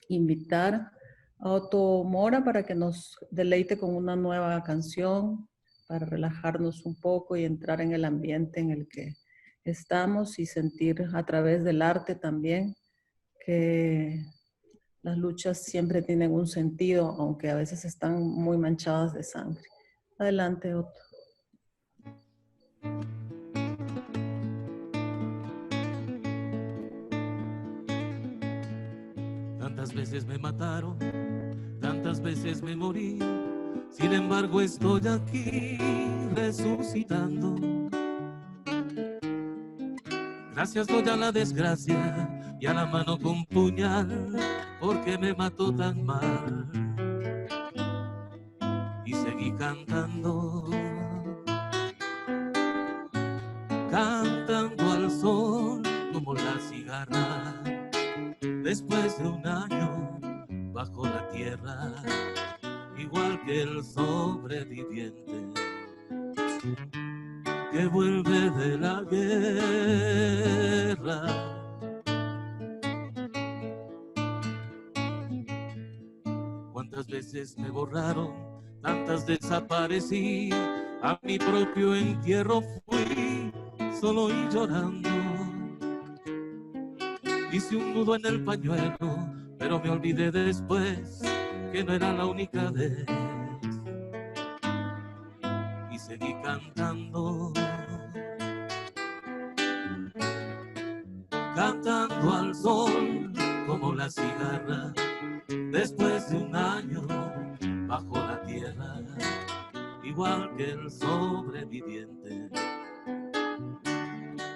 [SPEAKER 1] invitar a Otto Mora para que nos deleite con una nueva canción, para relajarnos un poco y entrar en el ambiente en el que estamos y sentir a través del arte también que las luchas siempre tienen un sentido, aunque a veces están muy manchadas de sangre. Adelante, Otto.
[SPEAKER 7] Tantas veces me mataron, tantas veces me morí, sin embargo estoy aquí resucitando. Gracias doy a la desgracia y a la mano con puñal, porque me mató tan mal. Y seguí cantando, cantando al sol como la cigarra. Después de un año bajo la tierra, igual que el sobreviviente que vuelve de la guerra. Cuántas veces me borraron, tantas desaparecí, a mi propio entierro fui solo y llorando. Hice un nudo en el pañuelo, pero me olvidé después que no era la única vez. Y seguí cantando, cantando al sol como la cigarra. Después de un año bajo la tierra, igual que el sobreviviente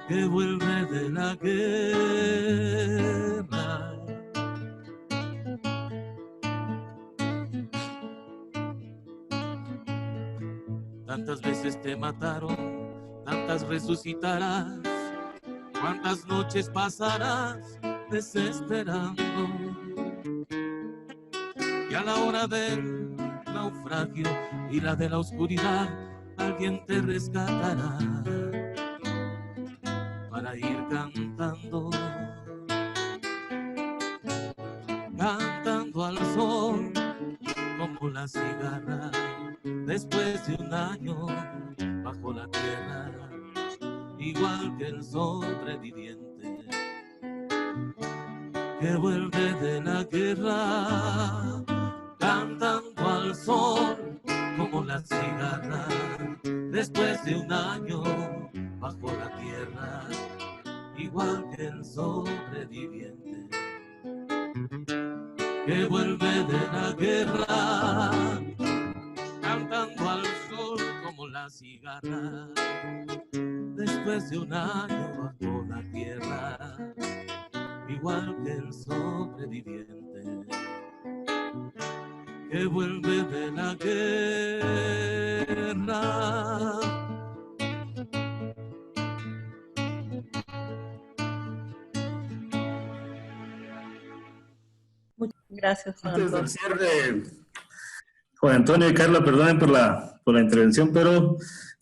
[SPEAKER 7] que vuelve de la guerra. Tantas veces te mataron, tantas resucitarás, cuántas noches pasarás desesperando. Y a la hora del naufragio y la de la oscuridad, alguien te rescatará para ir cantando, cantando al sol como la cigarra. Después de un año bajo la tierra, igual que el sobreviviente que vuelve de la guerra, cantando al sol como la cigarra. Después de un año bajo la tierra, igual que el sobreviviente que vuelve de la guerra, cantando al sol como la cigarra. Después de un año bajo la tierra, igual que el sobreviviente que vuelve de la guerra.
[SPEAKER 1] Muchas gracias, Juan
[SPEAKER 8] Antes
[SPEAKER 1] Antonio.
[SPEAKER 8] del cierre, Juan Antonio y Carla, perdonen por la intervención, pero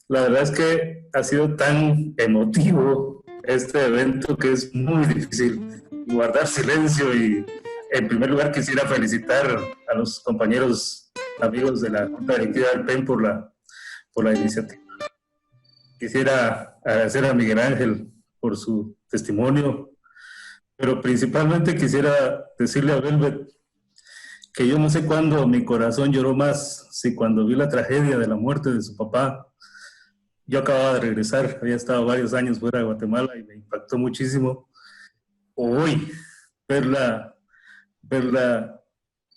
[SPEAKER 8] la verdad es que ha sido tan emotivo este evento que es muy difícil guardar silencio. Y en primer lugar quisiera felicitar a los compañeros amigos de la Junta Directiva del PEN por la iniciativa. Quisiera agradecer a Miguel Ángel por su testimonio, pero principalmente quisiera decirle a Velvet que yo no sé cuándo mi corazón lloró más, si cuando vi la tragedia de la muerte de su papá. Yo acababa de regresar, había estado varios años fuera de Guatemala y me impactó muchísimo. O hoy, ver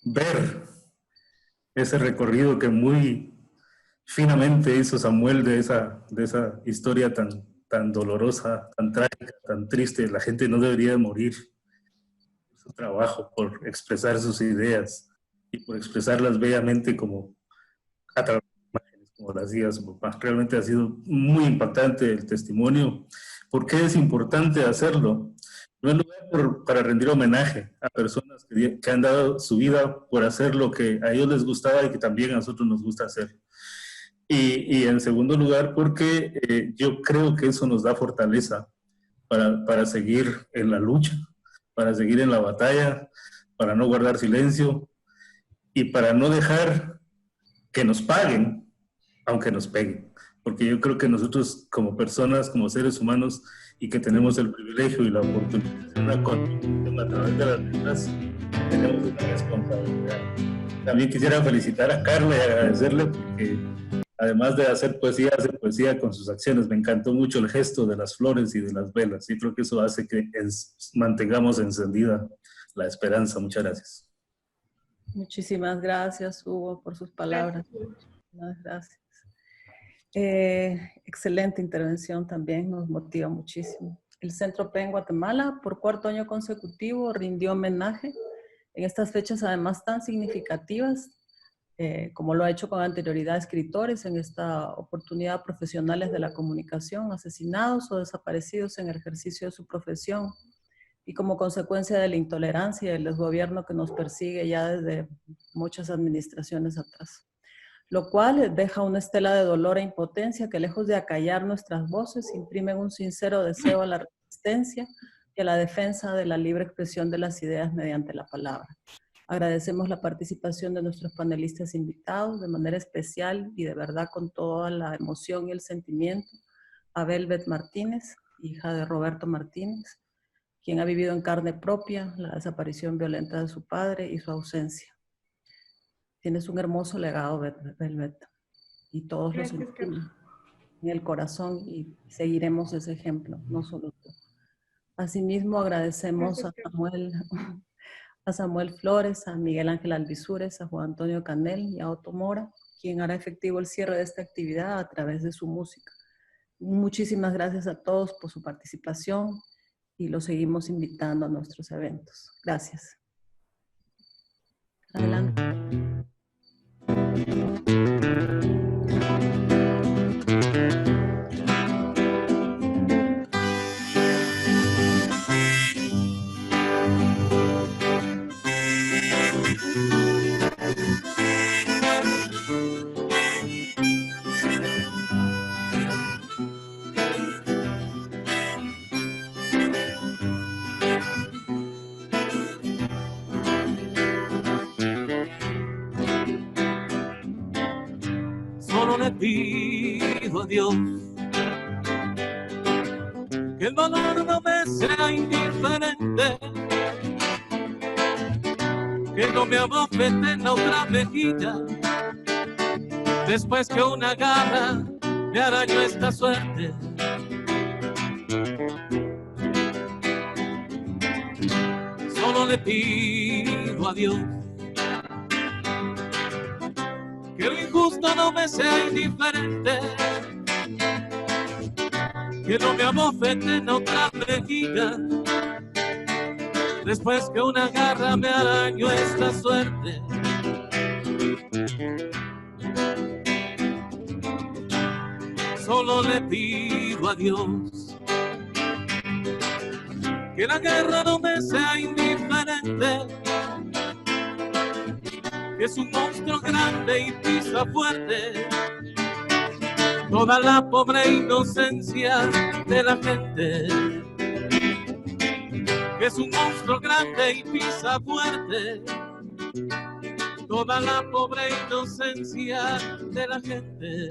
[SPEAKER 8] ver ese recorrido que muy finamente hizo Samuel de esa historia tan dolorosa, tan trágica, tan triste. La gente no debería morir por su trabajo, por expresar sus ideas y por expresarlas bellamente como a través de imágenes, como lo hacía su papá. Realmente ha sido muy impactante el testimonio. ¿Por qué es importante hacerlo? No es lugar para rendir homenaje a personas que han dado su vida por hacer lo que a ellos les gustaba y que también a nosotros nos gusta hacer. Y en segundo lugar, porque yo creo que eso nos da fortaleza para seguir en la lucha, para seguir en la batalla, para no guardar silencio y para no dejar que nos paguen, aunque nos peguen. Porque yo creo que nosotros como personas, como seres humanos, y que tenemos el privilegio y la oportunidad de hacer una contribución a través de las letras, tenemos una responsabilidad. También quisiera felicitar a Carla y agradecerle porque además de hacer poesía, hace poesía con sus acciones. Me encantó mucho el gesto de las flores y de las velas y creo que eso hace que mantengamos encendida la esperanza. Muchas gracias.
[SPEAKER 1] Muchísimas gracias, Hugo, por sus palabras. Muchas gracias. Excelente intervención también, nos motiva muchísimo. El Centro PEN Guatemala, por cuarto año consecutivo, rindió homenaje en estas fechas además tan significativas, como lo ha hecho con anterioridad a escritores, en esta oportunidad profesionales de la comunicación, asesinados o desaparecidos en el ejercicio de su profesión, y como consecuencia de la intolerancia y el desgobierno que nos persigue ya desde muchas administraciones atrás. Lo cual deja una estela de dolor e impotencia que, lejos de acallar nuestras voces, imprimen un sincero deseo a la resistencia y a la defensa de la libre expresión de las ideas mediante la palabra. Agradecemos la participación de nuestros panelistas invitados, de manera especial y de verdad con toda la emoción y el sentimiento, a Velvet Martínez, hija de Roberto Martínez, quien ha vivido en carne propia la desaparición violenta de su padre y su ausencia. Tienes un hermoso legado, Velvet, y todos lo sentimos en el corazón y seguiremos ese ejemplo, no solo tú. Asimismo, agradecemos a Samuel Flores, a Miguel Ángel Alvisures, a Juan Antonio Canel y a Otto Mora, quien hará efectivo el cierre de esta actividad a través de su música. Muchísimas gracias a todos por su participación y los seguimos invitando a nuestros eventos. Gracias. Adelante.
[SPEAKER 7] Solo le pido a Dios que el dolor no me sea indiferente, que no me abofete en la otra mejilla, después que una garra me arañó esta suerte. Solo le pido a Dios que lo injusto no me sea indiferente, que no me abofete en otra mejilla, después que una garra me arañó esta suerte. Solo le pido a Dios que la guerra no me sea indiferente, que es un monstruo grande y pisa fuerte toda la pobre inocencia de la gente, que es un monstruo grande y pisa fuerte toda la pobre inocencia de la gente.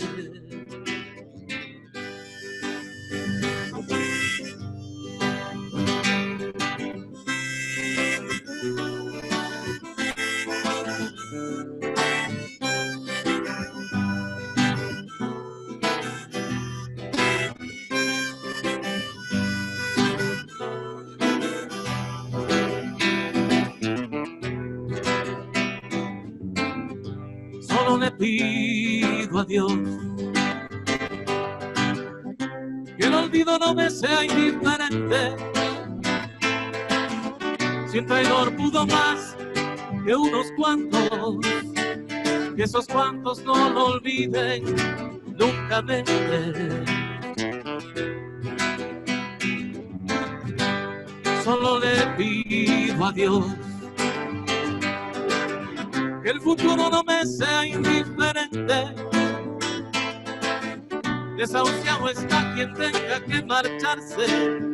[SPEAKER 7] le pido a Dios que el olvido no me sea indiferente. Si un traidor pudo más que unos cuantos, que esos cuantos no lo olviden nunca mente. Solo le pido a Dios que el futuro no me sea indiferente. Desahuciado está quien tenga que marcharse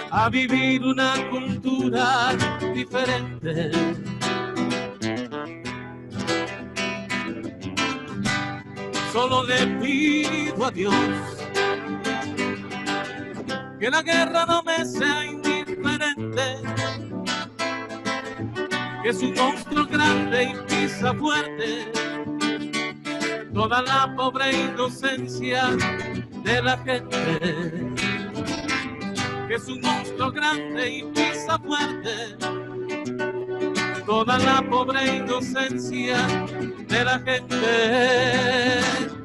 [SPEAKER 7] a vivir una cultura diferente. Solo le pido a Dios que la guerra no me sea indiferente, que es un monstruo grande y pisa fuerte toda la pobre inocencia de la gente, que es un monstruo grande y pisa fuerte toda la pobre inocencia de la gente.